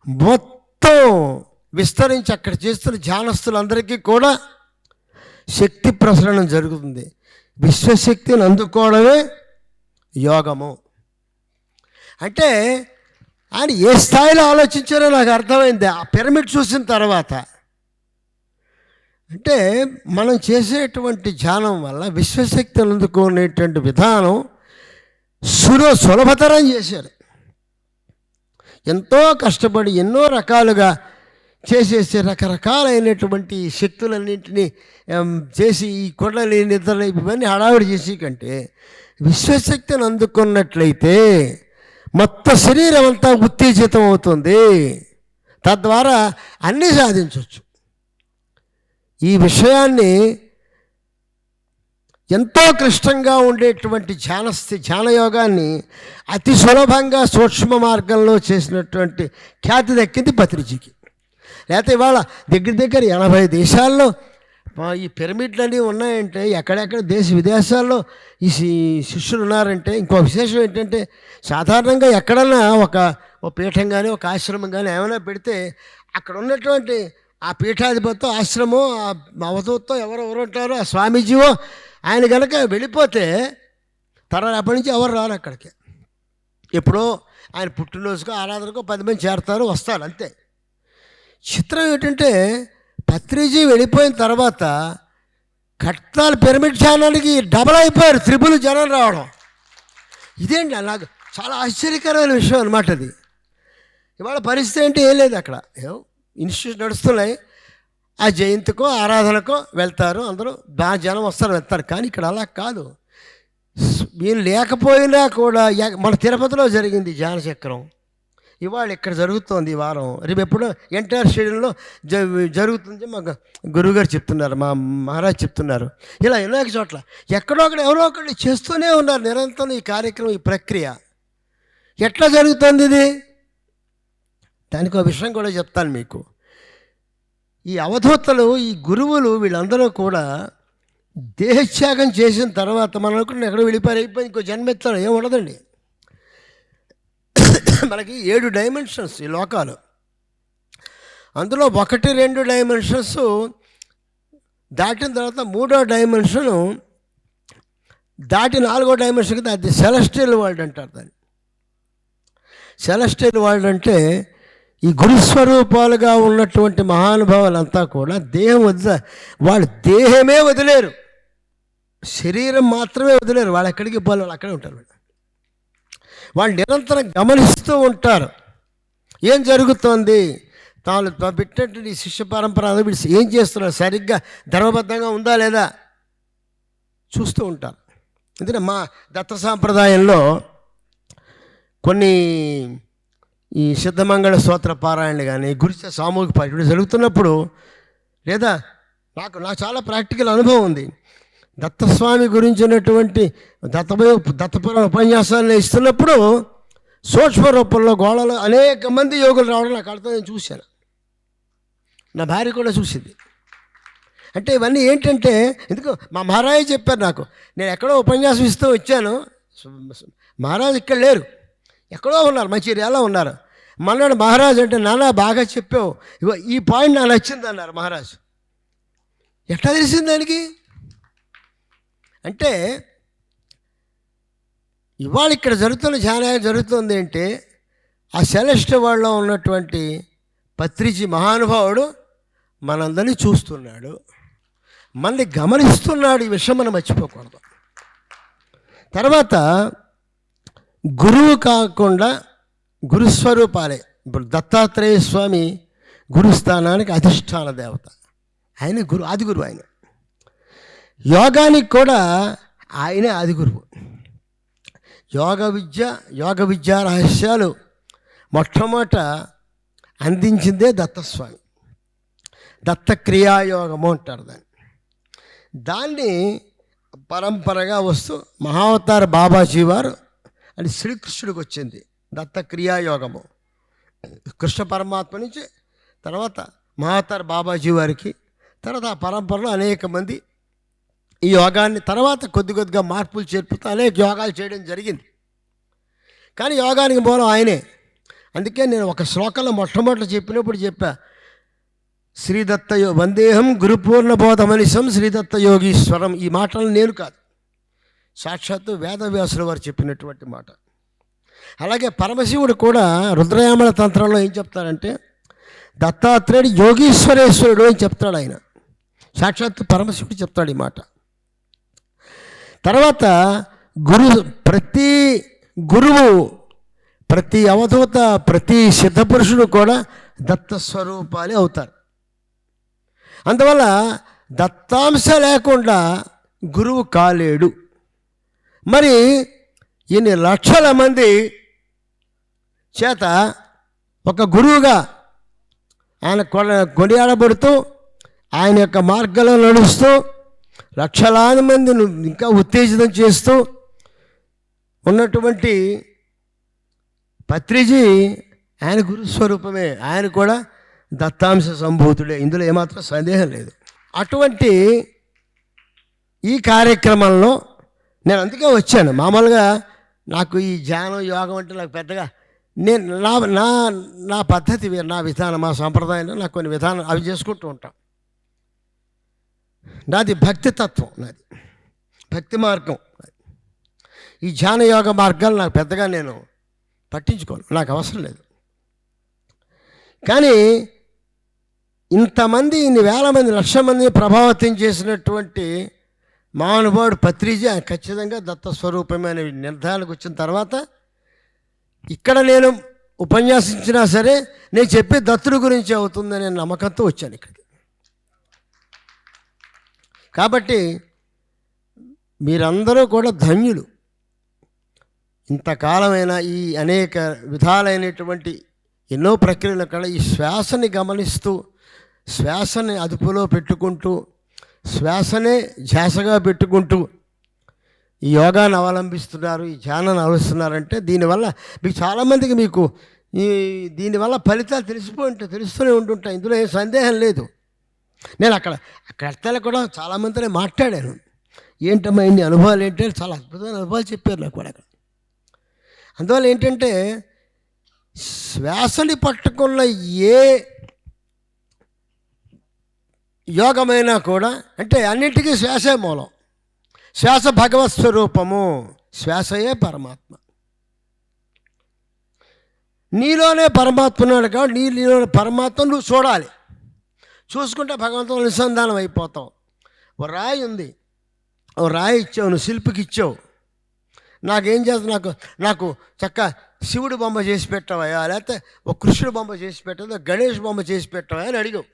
మొత్తం విస్తరించి అక్కడ చేస్తున్న ధ్యానస్తులందరికీ కూడా శక్తి ప్రసరణం జరుగుతుంది. విశ్వశక్తిని అందుకోవడమే యోగము. అంటే ఆయన ఏ స్థాయిలో ఆలోచించారో నాకు అర్థమైంది ఆ పిరమిడ్ చూసిన తర్వాత. అంటే మనం చేసేటువంటి ధ్యానం వల్ల విశ్వశక్తిని అందుకునేటువంటి విధానం సులభతరం చేశారు. ఎంతో కష్టపడి ఎన్నో రకాలుగా చేసేసి రకరకాలైనటువంటి శక్తులన్నింటినీ చేసి ఈ కొండలి నిద్రలు ఇవన్నీ హడావిడి చేసి కంటే విశ్వశక్తిని అందుకున్నట్లయితే మొత్తం శరీరం అంతా ఉత్తేజితం అవుతుంది. తద్వారా అన్నీ సాధించవచ్చు. ఈ విషయాన్ని ఎంతో క్లిష్టంగా ఉండేటువంటి ధ్యానయోగాన్ని అతి సులభంగా సూక్ష్మ మార్గంలో చేసినటువంటి ఖ్యాతి దక్కింది పత్రిజీకి. లేకపోతే ఇవాళ దగ్గర 80 దేశాల్లో ఈ పిరమిడ్లన్నీ ఉన్నాయంటే, ఎక్కడెక్కడ దేశ విదేశాల్లో ఈ శిష్యులు ఉన్నారంటే, ఇంకో విశేషం ఏంటంటే సాధారణంగా ఎక్కడన్నా ఒక పీఠం కానీ ఒక ఆశ్రమం కానీ ఏమైనా పెడితే అక్కడ ఉన్నటువంటి ఆ పీఠాధిపతితో ఆశ్రమం అవధూతో ఎవరెవరు ఉంటారో ఆ స్వామీజీవో ఆయన కనుక వెళ్ళిపోతే తర్వాత అప్పటి నుంచి ఎవరు రారు అక్కడికి. ఎప్పుడో ఆయన పుట్టినరోజుకో ఆరాధనకో 10 మంది చేరతారు, వస్తారు, అంతే. చిత్రం ఏంటంటే పత్రిజీ వెళ్ళిపోయిన తర్వాత కట్టాల పిరమిడ్ ధ్యానానికి డబల్ అయిపోయారు, 3 జనం రావడం. ఇదేంటి నాకు చాలా ఆశ్చర్యకరమైన విషయం అనమాట అది. ఇవాళ పరిస్థితి ఏంటి, ఏం లేదు. అక్కడ ఇన్స్టిట్యూట్ నడుస్తున్నాయి, ఆ జయంతికో ఆరాధనకో వెళ్తారు, అందరూ బాగా జనం వస్తారు, వెళ్తారు. కానీ ఇక్కడ అలా కాదు. వీళ్ళు లేకపోయినా కూడా మన తిరుపతిలో జరిగింది ధ్యానచక్రం, ఇవాళ ఇక్కడ జరుగుతోంది ఈ వారం, రేపు ఎప్పుడో ఎన్టీఆర్ స్టేడియంలో జరుగుతుంది. మా గురువుగారు చెప్తున్నారు, మా మహారాజ్ చెప్తున్నారు. ఇలా అనేక చోట్ల ఎక్కడో ఒకటి ఎవరో ఒకటి చేస్తూనే ఉన్నారు నిరంతరం ఈ కార్యక్రమం, ఈ ప్రక్రియ. ఎట్లా జరుగుతుంది ఇది? దానికి ఒక విషయం కూడా చెప్తాను మీకు. ఈ అవధూతలు, ఈ గురువులు, వీళ్ళందరూ కూడా దేహత్యాగం చేసిన తర్వాత మనం అనుకున్న ఎక్కడ వెళ్ళిపోయి అయిపోయి ఇంకో జన్మెత్తాడు ఏం ఉండదండి. మనకి 7 డైమెన్షన్స్ ఈ లోకాలు. అందులో 1, 2 డైమెన్షన్స్ దాటిన తర్వాత 3వ డైమెన్షను దాటి 4వ డైమెన్షన్ కదా, అది సెలెస్టియల్ వరల్డ్ అంటారు దాన్ని. సెలెస్టియల్ వరల్డ్ అంటే ఈ గురుస్వరూపాలుగా ఉన్నటువంటి మహానుభావులంతా కూడా దేహం వాళ్ళు దేహమే వదిలేరు, శరీరం మాత్రమే వదిలేరు. వాళ్ళు ఎక్కడికి పోవాలి, వాళ్ళు అక్కడే ఉంటారు. వాళ్ళు నిరంతరం గమనిస్తూ ఉంటారు ఏం జరుగుతోంది. తాను పెట్టినటువంటి శిష్య పరంపర ఏం చేస్తున్నారు, సరిగ్గా ధర్మబద్ధంగా ఉందా లేదా చూస్తూ ఉంటారు. ఎందుకంటే మా దత్త సాంప్రదాయంలో కొన్ని ఈ సిద్ధమంగళ స్తోత్ర పారాయణలు కానీ గురుచ సామూహిక పారాయణ జరుగుతున్నప్పుడు, లేదా నాకు చాలా ప్రాక్టికల్ అనుభవం ఉంది. దత్తస్వామి గురించినటువంటి దత్తపురాణ ఉపన్యాసాలను ఇస్తున్నప్పుడు సూక్ష్మ రూపంలో గోళలో అనేక మంది యోగులు రావడం నాకు అర్థం, నేను చూశాను. నా భార్య కూడా చూసింది. అంటే ఇవన్నీ ఏంటంటే, ఎందుకు మా మహారాజు చెప్పారు నాకు. నేను ఎక్కడో ఉపన్యాసం ఇస్తూ వచ్చాను, మహారాజు ఇక్కడ లేరు, ఎక్కడో ఉన్నారు, మంచిర్యాలలో ఉన్నారు. మన్నాడు మహారాజు అంటే, నాన్న బాగా చెప్పావు, ఇగో ఈ పాయింట్ నాకు నచ్చింది అన్నారు మహారాజు. ఎట్లా తెలిసింది దానికి అంటే, ఇవాళ ఇక్కడ జరుగుతున్న ధ్యానం జరుగుతుంది అంటే ఆ సెలెస్ట్ వరల్డ్లో ఉన్నటువంటి పత్రిజీ మహానుభావుడు మనందరినీ చూస్తున్నాడు, మనల్ని గమనిస్తున్నాడు. ఈ విషయం మనం మర్చిపోకూడదు. తర్వాత గురువు కాకుండా గురుస్వరూపాలే. ఇప్పుడు దత్తాత్రేయ స్వామి గురుస్థానానికి అధిష్టాన దేవత, ఆయన గురు, ఆది గురువు ఆయన. యోగానికి కూడా ఆయనే ఆది గురువు. యోగ విద్యా రహస్యాలు మొట్టమొదట అందించిందే దత్తస్వామి. దత్తక్రియాయోగము అంటారు దాన్ని పరంపరగా వస్తూ మహావతార బాబాజీ వారు అని శ్రీకృష్ణుడికి వచ్చింది దత్తక్రియాయోగము. కృష్ణ పరమాత్మ నుంచి తర్వాత మహావతార బాబాజీ వారికి, తర్వాత ఆ పరంపరలో అనేక మంది ఈ యోగాన్ని తర్వాత కొద్దిగా మార్పులు చేర్పుతూ అనేక యోగాలు చేయడం జరిగింది. కానీ యోగానికి మూలం ఆయనే. అందుకే నేను ఒక శ్లోకంలో మొట్టమొదటి చెప్పినప్పుడు చెప్పా, శ్రీదత్త వందేహం గురుపూర్ణబోధమనిశం శ్రీదత్త యోగీశ్వరం. ఈ మాటలు నేను కాదు, సాక్షాత్తు వేదవ్యాసుల వారు చెప్పినటువంటి మాట. అలాగే పరమశివుడు కూడా రుద్రయామల తంత్రంలో ఏం చెప్తారంటే, దత్తాత్రేయుడు యోగీశ్వరేశ్వరుడు అని చెప్తాడు ఆయన. సాక్షాత్తు పరమశివుడు చెప్తాడు ఈ మాట. తర్వాత ప్రతి గురువు, ప్రతి అవధూత, ప్రతి సిద్ధపురుషుడు కూడా దత్తస్వరూపాలే అవుతారు. అందువల్ల దత్తాంశ లేకుండా గురువు కాలేడు. మరి ఇన్ని లక్షల మంది చేత ఒక గురువుగా ఆయన కొనియాడబడుతూ ఆయన యొక్క మార్గంలో నడుస్తూ లక్షలాది మందిని ఇంకా ఉత్తేజితం చేస్తూ ఉన్నటువంటి పత్రిజీ ఆయన గురుస్వరూపమే, ఆయన కూడా దత్తాంశ సంభూతుడే, ఇందులో ఏమాత్రం సందేహం లేదు. అటువంటి ఈ కార్యక్రమంలో నేను అందుకే వచ్చాను. మామూలుగా నాకు ఈ ధ్యానం యోగం అంటే నాకు పెద్దగా నేను నా పద్ధతి, నా విధానం, మా సాంప్రదాయంలో నాకు కొన్ని విధానం అవి చేసుకుంటూ ఉంటాం. నాది భక్తి తత్వం, నాది భక్తి మార్గం. ఈ ధ్యాన యోగ మార్గాలు నాకు పెద్దగా నేను పట్టించుకోను, నాకు అవసరం లేదు. కానీ ఇంతమంది, ఇన్ని వేల మంది, లక్షల మందిని ప్రభావితం చేసినటువంటి మహానుభావుడు పత్రిజీ ఖచ్చితంగా దత్తస్వరూపమే అనే నిర్ధారణకు వచ్చిన తర్వాత ఇక్కడ నేను ఉపన్యాసించినా సరే నేను చెప్పే దత్తుడి గురించి అవుతుందనే నమ్మకంతో వచ్చాను ఇక్కడికి. కాబట్టి మీరందరూ కూడా ధన్యులు. ఇంతకాలమైన ఈ అనేక విధాలైనటువంటి ఎన్నో ప్రక్రియలు కూడా ఈ శ్వాసని గమనిస్తూ, శ్వాసని అదుపులో పెట్టుకుంటూ, శ్వాసనే ధ్యాసగా పెట్టుకుంటూ ఈ యోగాను అవలంబిస్తున్నారు, ఈ ధ్యానాన్ని అవలంబిస్తున్నారంటే దీనివల్ల మీకు చాలామందికి దీనివల్ల ఫలితాలు తెలుస్తూనే ఉంటుంటాయి. ఇందులో ఏం సందేహం లేదు. నేను అక్కడ కూడా చాలామందితో మాట్లాడాను. ఏంటమ్మా ఇన్ని అనుభవాలు ఏంటంటే చాలా అద్భుతమైన అనుభవాలు చెప్పారు నాకు కూడా. అక్కడ అందువల్ల ఏంటంటే శ్వాసని పట్టుకున్న ఏ యోగమైనా కూడా, అంటే అన్నింటికీ శ్వాసే మూలం. శ్వాస భగవత్ స్వరూపము, శ్వాసయే పరమాత్మ. నీలోనే పరమాత్మ ఉన్నాడు కాబట్టి నీలోనే పరమాత్మ నువ్వు చూడాలి. చూసుకుంటే భగవంతుడు అనుసంధానం అయిపోతావు. ఓ రాయి ఉంది, ఓ రాయి ఇచ్చావు, నువ్వు శిల్పికి ఇచ్చావు. నాకేం చేస్తా, నాకు చక్క శివుడు బొమ్మ చేసి పెట్టవయా, లేకపోతే ఒక కృష్ణుడు బొమ్మ చేసి పెట్టవా, గణేష్ బొమ్మ చేసి పెట్టవా అని అడిగావు.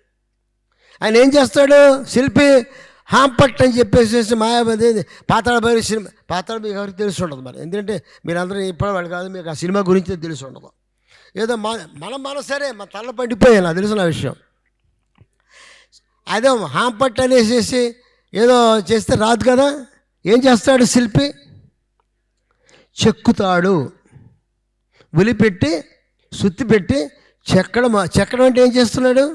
ఆయన ఏం చేస్తాడు, శిల్పి హాంపట్ అని చెప్పేసి మాయాబది పాతాళ భైరవి సినిమా, పాతాళ మీకు ఎవరికి తెలిసి ఉండదు మరి, ఎందుకంటే మీరందరూ ఇప్పటివాళ్ళు కాదు, మీకు ఆ సినిమా గురించి తెలిసి ఉండదు. ఏదో మన సరే మన తల్ల పడిపోయాను, నాకు తెలిసిన విషయం. అదే హాంపట్ అనేసేసి ఏదో చేస్తే రాదు కదా. ఏం చేస్తాడు శిల్పి, చెక్కుతాడు, ఉలిపెట్టి సుత్తి పెట్టి చెక్కడం అంటే ఏం చేస్తున్నాడు,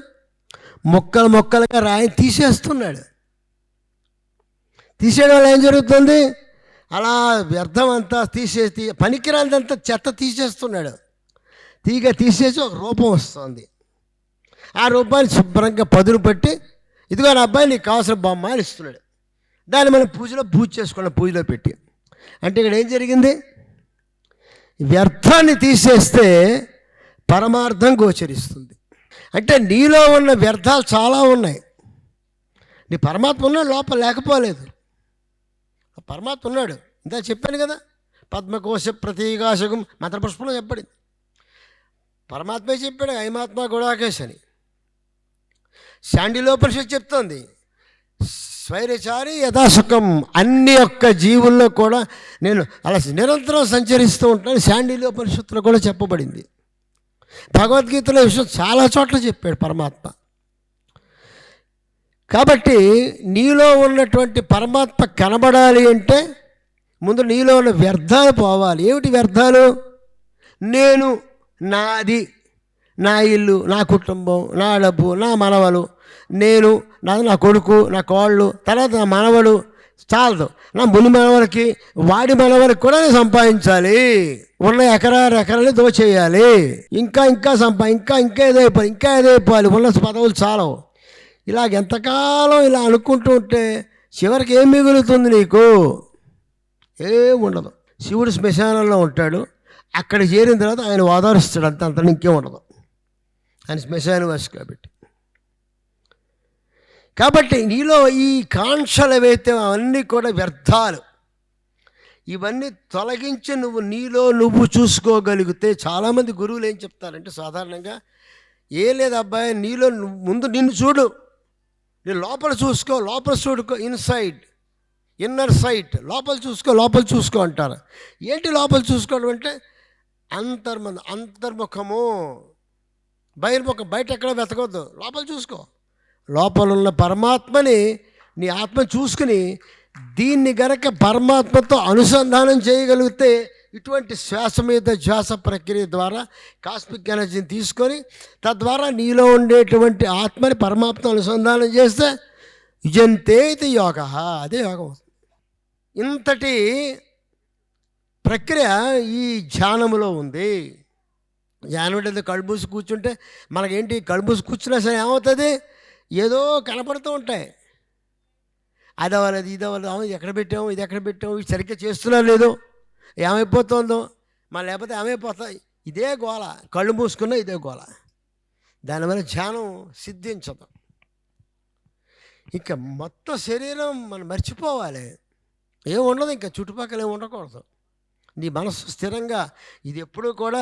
మొక్కలుగా రాయి తీసేస్తున్నాడు. తీసేయడం వల్ల ఏం జరుగుతుంది, అలా వ్యర్థం అంతా తీసేసి పనికిరాంతంతా చెత్త తీసేస్తున్నాడు. తీసేసి ఒక రూపం వస్తుంది. ఆ రూపాన్ని శుభ్రంగా పదును పట్టి, ఇదిగో నా అబ్బాయి నీకు కావాల్సిన బొమ్మ అని ఇస్తున్నాడు. దాన్ని మనం పూజ చేసుకోండి, పూజలో పెట్టి. అంటే ఇక్కడ ఏం జరిగింది, వ్యర్థాన్ని తీసేస్తే పరమార్థం గోచరిస్తుంది. అంటే నీలో ఉన్న వ్యర్థాలు చాలా ఉన్నాయి. నీ పరమాత్మ ఉన్నాడు, లోపల లేకపోలేదు. పరమాత్మ ఉన్నాడు. ఇందా చెప్పాను కదా, పద్మకోశ ప్రతీకాశకం మంత్రపుష్పంలో చెప్పబడింది. పరమాత్మే చెప్పాడు, ఐమాత్మ గుడాకేశ్ అని. శాండిలోపనిషత్తు చెప్తోంది, స్వైరచారి యథాసుఖం. అన్ని యొక్క జీవుల్లో కూడా నేను అలా నిరంతరం సంచరిస్తూ ఉంటాను. శాండిలోపనిషత్తులో కూడా చెప్పబడింది. భగవద్గీతలో విషయం చాలా చోట్ల చెప్పాడు పరమాత్మ. కాబట్టి నీలో ఉన్నటువంటి పరమాత్మ కనబడాలి అంటే ముందు నీలో ఉన్న వ్యర్థాలు పోవాలి. ఏమిటి వ్యర్థాలు, నేను, నాది, నా ఇల్లు, నా కుటుంబం, నా డబ్బు, నా మనవలు, నా కొడుకు, నా కోళ్ళు, తర్వాత నా మనవడు చాలదు, నా ముని మనవలకి వాడి మనవలకి కూడా నేను సంపాదించాలి. ఉన్న ఎకరాలు దోచేయాలి. ఇంకా ఏదైపోవాలి. ఉన్న పదవులు చాలవు. ఇలాగ ఎంతకాలం ఇలా అనుకుంటూ ఉంటే చివరికి ఏం మిగులుతుంది నీకు, ఏం ఉండదు. శివుడు శ్మశానంలో ఉంటాడు, అక్కడ చేరిన తర్వాత ఆయన ఓదారుస్తాడు, అంత ఇంకేం ఉండదు. ఆయన శ్మశానవాసి కాబట్టి నీలో ఈ కాంక్షలు ఏవైతే అవన్నీ కూడా వ్యర్థాలు. ఇవన్నీ తొలగించి నీలో నువ్వు చూసుకోగలిగితే, చాలామంది గురువులు ఏం చెప్తారంటే సాధారణంగా, ఏ లేదు అబ్బాయి, నీలో ముందు నిన్ను చూడు, నేను లోపల చూసుకో ఇన్సైడ్, ఇన్నర్ సైట్, లోపల చూసుకో అంటారు. ఏంటి లోపల చూసుకోవడం అంటే అంతర్ముఖము, బహిర్ముఖం. బయట ఎక్కడ వెతకొద్దు, లోపల చూసుకో. లోపల ఉన్న పరమాత్మని నీ ఆత్మ చూసుకుని దీన్ని గనక పరమాత్మతో అనుసంధానం చేయగలిగితే, ఇటువంటి శ్వాస మీద శ్వాస ప్రక్రియ ద్వారా కాస్మిక్ ఎనర్జీని తీసుకొని తద్వారా నీలో ఉండేటువంటి ఆత్మని పరమాత్మ అనుసంధానం చేస్తే యుజంతేతి యోగ, అదే యోగం. ఇంతటి ప్రక్రియ ఈ ధ్యానములో ఉంది. ధ్యానం అంటే కళ్ళు మూసి కూర్చుంటే మనకేంటి, కళ్ళు మూసి కూర్చున్నా సరే ఏమవుతుంది, ఏదో కనపడుతూ ఉంటాయి. అదవ్వలేదు, ఇదవ్వలేదు, ఇది ఎక్కడ పెట్టాము, ఇది సరిగ్గా చేస్తున్నా లేదో, ఏమైపోతుందో, లేకపోతే ఏమైపోతాయి, ఇదే గోల. కళ్ళు మూసుకున్నా ఇదే గోల. దానివల్ల ధ్యానం సిద్ధించదు. ఇంకా మొత్తం శరీరం మనం మర్చిపోవాలి, ఏం ఉండదు, ఇంకా చుట్టుపక్కల ఏమి ఉండకూడదు. నీ మనసు స్థిరంగా, ఇది ఎప్పుడూ కూడా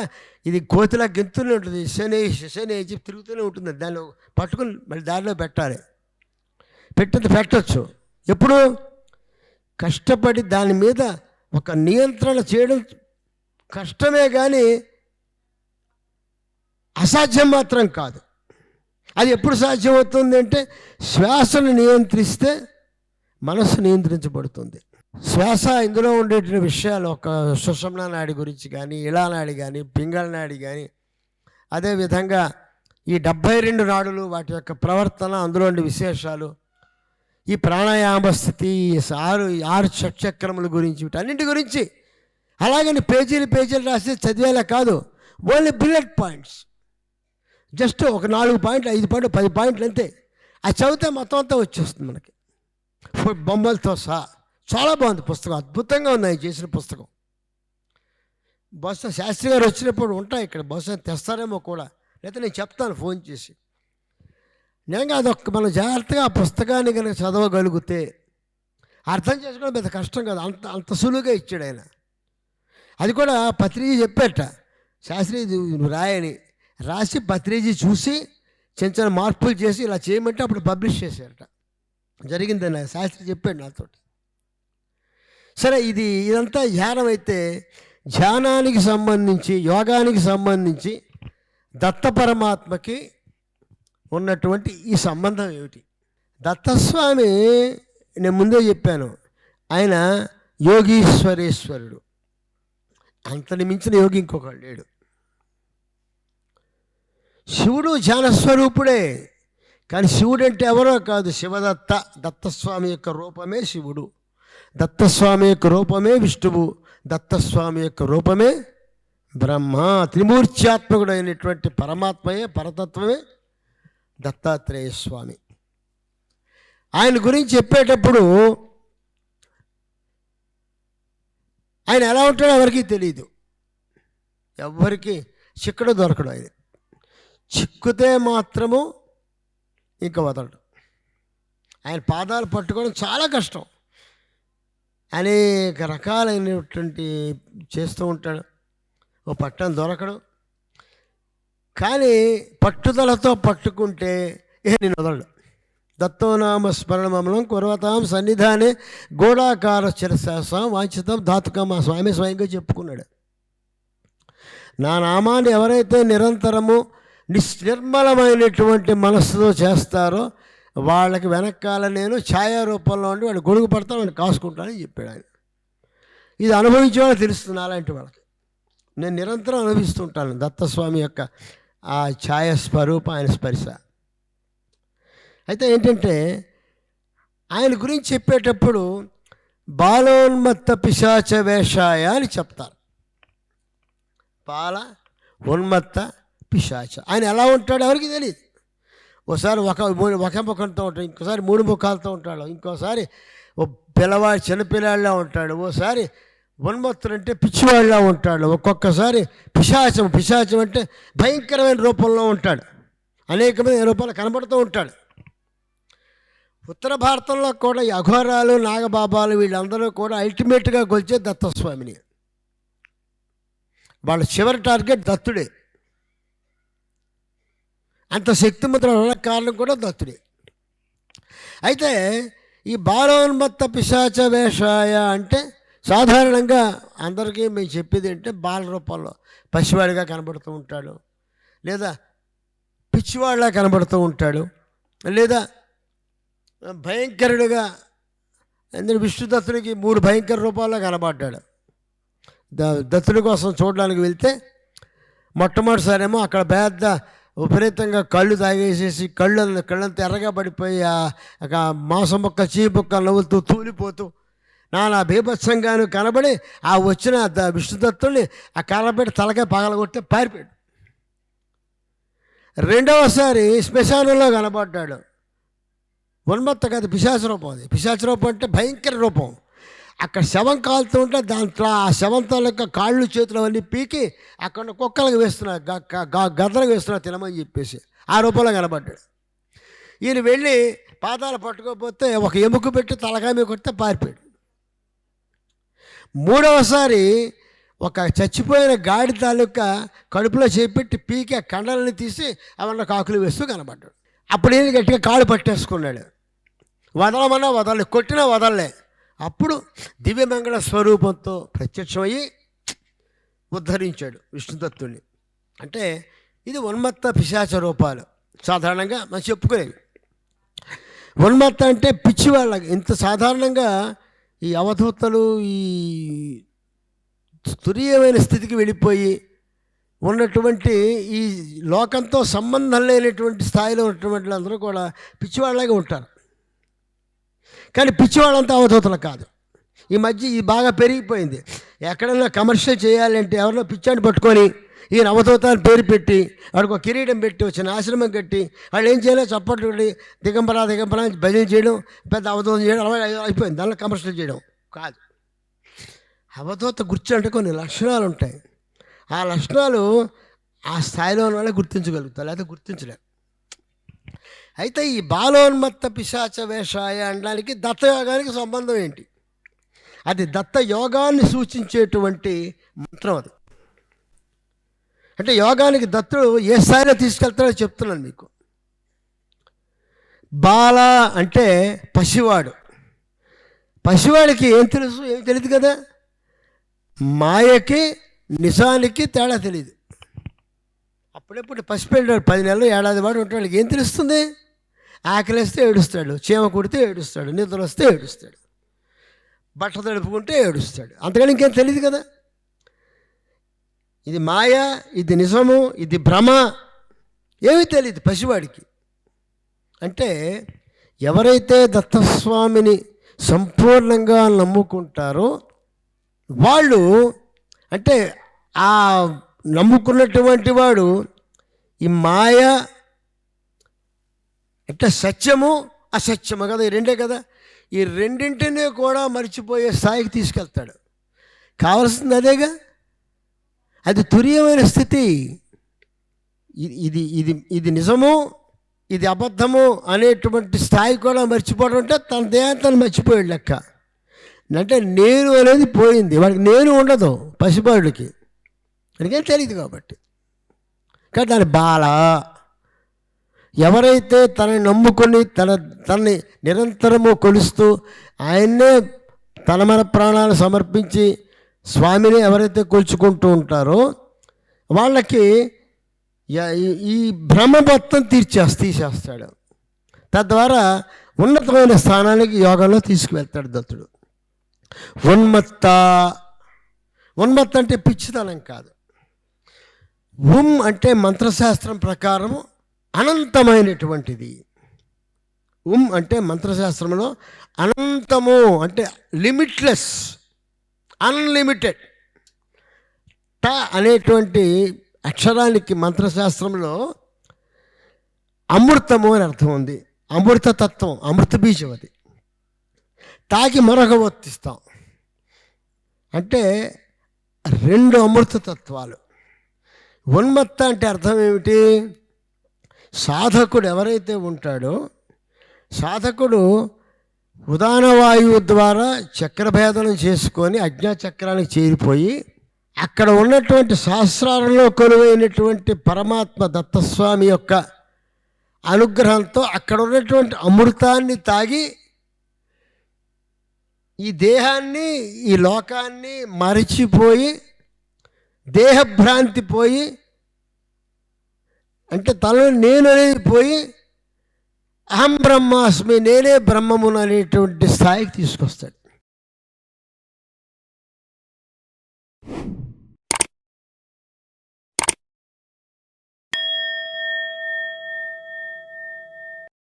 ఇది కోతిలా గెంతునే ఉంటుంది, శని చెప్పి తిరుగుతూనే ఉంటుంది. దాన్ని పట్టుకుని మళ్ళీ దారిలో పెట్టాలి. పెట్టచ్చు. ఎప్పుడు కష్టపడి దాని మీద ఒక నియంత్రణ చేయడం కష్టమే, కానీ అసాధ్యం మాత్రం కాదు. అది ఎప్పుడు సాధ్యమవుతుంది అంటే శ్వాసను నియంత్రిస్తే మనస్సు నియంత్రించబడుతుంది. శ్వాస ఇందులో ఉండేటువంటి విషయాలు ఒక సుషుమ్నా నాడి గురించి కానీ, ఇళానాడి కానీ, పింగళ నాడి కానీ, అదేవిధంగా ఈ 72 నాడులు వాటి యొక్క ప్రవర్తన, అందులో ఉండే విశేషాలు, ఈ ప్రాణాయామ స్థితి, ఆరు షట్చక్రముల గురించి, వీటన్నింటి గురించి అలాగని పేజీలు రాసి చదివేలా కాదు. ఓన్లీ బుల్లెట్ పాయింట్స్, జస్ట్ ఒక 4 పాయింట్లు, 5 పాయింట్లు, 10 పాయింట్లు అంతే. అది చదివితే మొత్తం అంతా వచ్చేస్తుంది మనకి, బొమ్మలతో సహా. చాలా బాగుంది పుస్తకం, అద్భుతంగా ఉంది ఆయన చేసిన పుస్తకం. బహుశా శాస్త్రి గారు వచ్చినప్పుడు ఉంటాయి ఇక్కడ, బహుశా తెస్తారేమో కూడా, లేకపోతే నేను చెప్తాను ఫోన్ చేసి. నిజంగా అదొక్క మనం జాగ్రత్తగా ఆ పుస్తకాన్ని కనుక చదవగలిగితే అర్థం చేసుకోవడం పెద్ద కష్టం కాదు, అంత సులువుగా ఇచ్చాడు ఆయన. అది కూడా పత్రిజీ చెప్పేట, శాస్త్రి నువ్వు రాయని రాసి పత్రిజీ చూసి చిన్న మార్పులు చేసి ఇలా చేయమంటే అప్పుడు పబ్లిష్ చేశారట. జరిగిందని శాస్త్రి చెప్పాడు నాతో. సరే, ఇదంతా ధ్యానం అయితే, ధ్యానానికి సంబంధించి, యోగానికి సంబంధించి దత్త పరమాత్మకి ఉన్నటువంటి ఈ సంబంధం ఏమిటి? దత్తస్వామి నేను ముందే చెప్పాను, ఆయన యోగీశ్వరేశ్వరుడు, అంతని మించిన యోగి ఇంకొకడు లేడు. శివుడు ధ్యానస్వరూపుడే, కానీ శివుడు అంటే ఎవరో కాదు, శివదత్త. దత్తస్వామి యొక్క రూపమే శివుడు, దత్తస్వామి యొక్క రూపమే విష్ణువు, దత్తస్వామి యొక్క రూపమే బ్రహ్మ. త్రిమూర్త్యాత్మకుడు అయినటువంటి పరమాత్మయే, పరతత్వమే దత్తాత్రేయ స్వామి. ఆయన గురించి చెప్పేటప్పుడు ఆయన ఎలా ఉంటాడో ఎవరికీ తెలియదు, ఎవరికి చిక్కడు దొరకడు. ఆయన చిక్కుతే మాత్రము ఇంకా వదలడు. ఆయన పాదాలు పట్టుకోవడం చాలా కష్టం, అనేక రకాలైనటువంటి చేస్తూ ఉంటాడు, ఓ పట్టం దొరకడు. కానీ పట్టుదలతో పట్టుకుంటే నేను వదలడు. దత్తోనామ స్మరణమమలం కుర్వతాం సన్నిధానే గోడాకార చిరశాసం వాంఛితం ధాతుకం. మా స్వామి స్వయంగా చెప్పుకున్నాడు, నా నామాన్ని ఎవరైతే నిరంతరము నిర్మలమైనటువంటి మనస్సుతో చేస్తారో వాళ్ళకి వెనకాల నేను ఛాయారూపంలో ఉండి వాడు గొడుగు పడతాను, వాడిని కాసుకుంటానని చెప్పాడు ఆయన. ఇది అనుభవించే వాళ్ళు తెలుస్తుంది, అలాంటి వాళ్ళకి. నేను నిరంతరం అనుభవిస్తుంటాను దత్తస్వామి యొక్క ఆ ఛాయాస్వరూపం, ఆయన స్పర్శ. అయితే ఏంటంటే ఆయన గురించి చెప్పేటప్పుడు బాలోన్మత్త పిశాచ వేషాయ అని చెప్తారు. బాల ఉన్మత్త పిశాచ. ఆయన ఎలా ఉంటాడో ఎవరికి తెలియదు. ఒకసారి ఒక ముఖంతో ఉంటాడు, ఇంకోసారి 3 ముఖాలతో ఉంటాడు, ఇంకోసారి ఓ పిల్లవాడు చిన్నపిల్లాడిలా ఉంటాడు, ఓసారి ఉన్మత్తుడు అంటే పిచ్చివాడిలా ఉంటాడు, ఒక్కొక్కసారి పిశాచం అంటే భయంకరమైన రూపంలో ఉంటాడు, అనేకమైన రూపాలు కనబడుతూ ఉంటాడు. ఉత్తర భారతంలో కూడా ఈ అఘోరాలు, నాగబాబాలు వీళ్ళందరూ కూడా అల్టిమేట్గా కొలిచే దత్తస్వామిని. వాళ్ళ చివరి టార్గెట్ దత్తుడే. అంత శక్తిమంతుల కారణం కూడా దత్తుడే. అయితే ఈ బాలోన్మత్త పిశాచ వేషాయ అంటే సాధారణంగా అందరికీ మేము చెప్పేది అంటే బాల రూపంలో పసివాడిగా కనబడుతూ ఉంటాడు, లేదా పిచ్చివాడిలా కనబడుతూ ఉంటాడు, లేదా భయంకరుడుగా. ఎందుకంటే విష్ణుదత్తుడికి 3 భయంకర రూపాల్లో కనబడ్డాడు. దత్తుడి కోసం చూడడానికి వెళ్తే మొట్టమొదటిసారేమో అక్కడ పెద్ద విపరీతంగా కళ్ళు తాగేసేసి కళ్ళంతా ఎర్రగా పడిపోయి ఆ మాంసం మొక్క చీ బొక్క నవ్వుతూ తూలిపోతూ నానా బీభత్సంగాను కనబడి ఆ వచ్చిన విష్ణుదత్తుడిని ఆ కనబెట్టి తలకాయ పగలగొట్టి పారిపోయాడు. రెండవసారి శ్మశానంలో కనబడ్డాడు. ఉన్మత్త కాదు, పిశాచ రూపం. అది పిశాచ రూపం అంటే భయంకర రూపం. అక్కడ శవం కాలుతూ ఉంటే దాంట్లో ఆ శవంతో కాళ్ళు చేతులు అవన్నీ పీకి అక్కడ కుక్కలకు వేస్తున్నారు, గద్దలకు వేస్తున్నారు తినమని చెప్పేసి ఆ రూపంలో కనబడ్డాడు. ఈయన వెళ్ళి పాదాలు పట్టుకోకపోతే ఒక ఎముక పెట్టి తలకాయ మీద కొడితే పారిపోయాడు. మూడవసారి ఒక చచ్చిపోయిన గాడి తాలూకా కడుపులో చేపెట్టి పీకి ఆ కండలని తీసి అవన్నీ కాకులు వేస్తూ కనబడ్డాడు. అప్పుడు ఈయన గట్టిగా కాళ్ళు పట్టేసుకున్నాడు. వదలమన్నా వదలలే, కొట్టినా వదలలే. అప్పుడు దివ్యమంగళ స్వరూపంతో ప్రత్యక్షమయ్యి ఉద్ధరించాడు విష్ణుదత్తుడిని. అంటే ఇది ఉన్మత్త పిశాచ రూపాలు సాధారణంగా మనం చెప్పుకునేవి. ఉన్మత్త అంటే పిచ్చి వాళ్ళకి. ఇంత సాధారణంగా ఈ అవధూతలు ఈ తురీయమైన స్థితికి వెళ్ళిపోయి ఉన్నటువంటి ఈ లోకంతో సంబంధం లేనటువంటి స్థాయిలో ఉన్నటువంటి అందరూ కూడా పిచ్చివాళ్ళగా ఉంటారు. కానీ పిచ్చివాళ్ళంతా అవధూతలు కాదు. ఈ మధ్య ఇది బాగా పెరిగిపోయింది. ఎక్కడైనా కమర్షియల్ చేయాలంటే ఎవరినో పిచ్చాన్ని పట్టుకొని ఈయన అవధూతాన్ని పేరు పెట్టి వాడికి ఒక కిరీటం పెట్టి వచ్చిన ఆశ్రమం కట్టి వాళ్ళు ఏం చేయాలో చప్పట్లు కొట్టి దిగంబరా భజన చేయడం, పెద్ద అవధూతం చేయడం అలాగే అయిపోయింది. దానిలో కమర్షియల్ చేయడం కాదు. అవధూత గుర్తు అంటే కొన్ని లక్షణాలు ఉంటాయి. ఆ లక్షణాలు ఆ స్థాయిలో ఉన్న వాళ్ళే గుర్తించగలుగుతారు, లేకపోతే గుర్తించలేరు. అయితే ఈ బాలోన్మత్త పిశాచ వేషాయ అనడానికి దత్తయోగానికి సంబంధం ఏంటి? అది దత్త యోగాన్ని సూచించేటువంటి మంత్రం. అది అంటే యోగానికి దత్తుడు ఏ స్థాయిలో తీసుకెళ్తాడో చెప్తున్నాను మీకు. బాల అంటే పసివాడు. పసివాడికి ఏం తెలుసు? ఏం తెలియదు కదా. మాయకి నిజానికి తేడా తెలియదు. అప్పుడెప్పుడు పసిపిల్లాడు 10 నెలలు ఏడాది వాడు ఉంటాడు. ఏం తెలుస్తుంది? ఆకలిస్తే ఏడుస్తాడు, చీమ కుడితే ఏడుస్తాడు, నిద్ర వస్తే ఏడుస్తాడు, బట్ట తడుపుకుంటే ఏడుస్తాడు. అంతకని ఇంకేం తెలియదు కదా. ఇది మాయ, ఇది నిజము, ఇది భ్రమ, ఏమీ తెలియదు పసివాడికి. అంటే ఎవరైతే దత్తస్వామిని సంపూర్ణంగా నమ్ముకుంటారో వాళ్ళు, అంటే ఆ నమ్ముకున్నటువంటి వాడు ఈ మాయ అంటే సత్యము అసత్యము కదా, ఈ రెండే కదా. ఈ రెండింటినీ కూడా మర్చిపోయే స్థాయికి తీసుకెళ్తాడు. కావాల్సింది అదేగా. అది తురీయమైన స్థితి. ఇది ఇది ఇది నిజము, ఇది అబద్ధము అనేటువంటి స్థాయి కూడా మర్చిపోవడం అంటే తన దేహాన్ని మర్చిపోయాడు లెక్క. అంటే నేను అనేది పోయింది వాడికి. నేను ఉండదు పసిబాడుకి, వాడికేం తెలియదు కాబట్టి. కానీ దాని బాల ఎవరైతే తనని నమ్ముకొని తనని నిరంతరము కొలుస్తూ ఆయన్నే తన మన ప్రాణాలు సమర్పించి స్వామిని ఎవరైతే కొలుచుకుంటూ ఉంటారో వాళ్ళకి ఈ భ్రమ మొత్తం తీసేస్తాడు. తద్వారా ఉన్నతమైన స్థానానికి యోగంలో తీసుకువెళ్తాడు దత్తుడు. ఉన్మత్త అంటే పిచ్చితనం కాదు. అంటే మంత్రశాస్త్రం ప్రకారము అనంతమైనటువంటిది. అంటే మంత్రశాస్త్రంలో అనంతము అంటే లిమిట్లెస్, అన్లిమిటెడ్. ట అనేటువంటి అక్షరానికి మంత్రశాస్త్రంలో అమృతము అని అర్థం ఉంది. అమృతతత్వం, అమృత బీజం అది. తాకి మరొక వర్తిస్తాం అంటే 2 అమృతతత్వాలు. ఉన్మత్త అంటే అర్థం ఏమిటి? సాధకుడు ఎవరైతే ఉంటాడో సాధకుడు ఉదాన వాయువు ద్వారా చక్రభేదనం చేసుకొని అజ్ఞాచక్రానికి చేరిపోయి అక్కడ ఉన్నటువంటి శాస్త్రాలలో కొలువైనటువంటి పరమాత్మ దత్తస్వామి యొక్క అనుగ్రహంతో అక్కడ ఉన్నటువంటి అమృతాన్ని తాగి ఈ దేహాన్ని, ఈ లోకాన్ని మరచిపోయి దేహభ్రాంతి పోయి, అంటే తనలో నేను అనేది పోయి అహం బ్రహ్మాస్మి, నేనే బ్రహ్మమును అనేటువంటి స్థాయికి తీసుకొస్తాడు.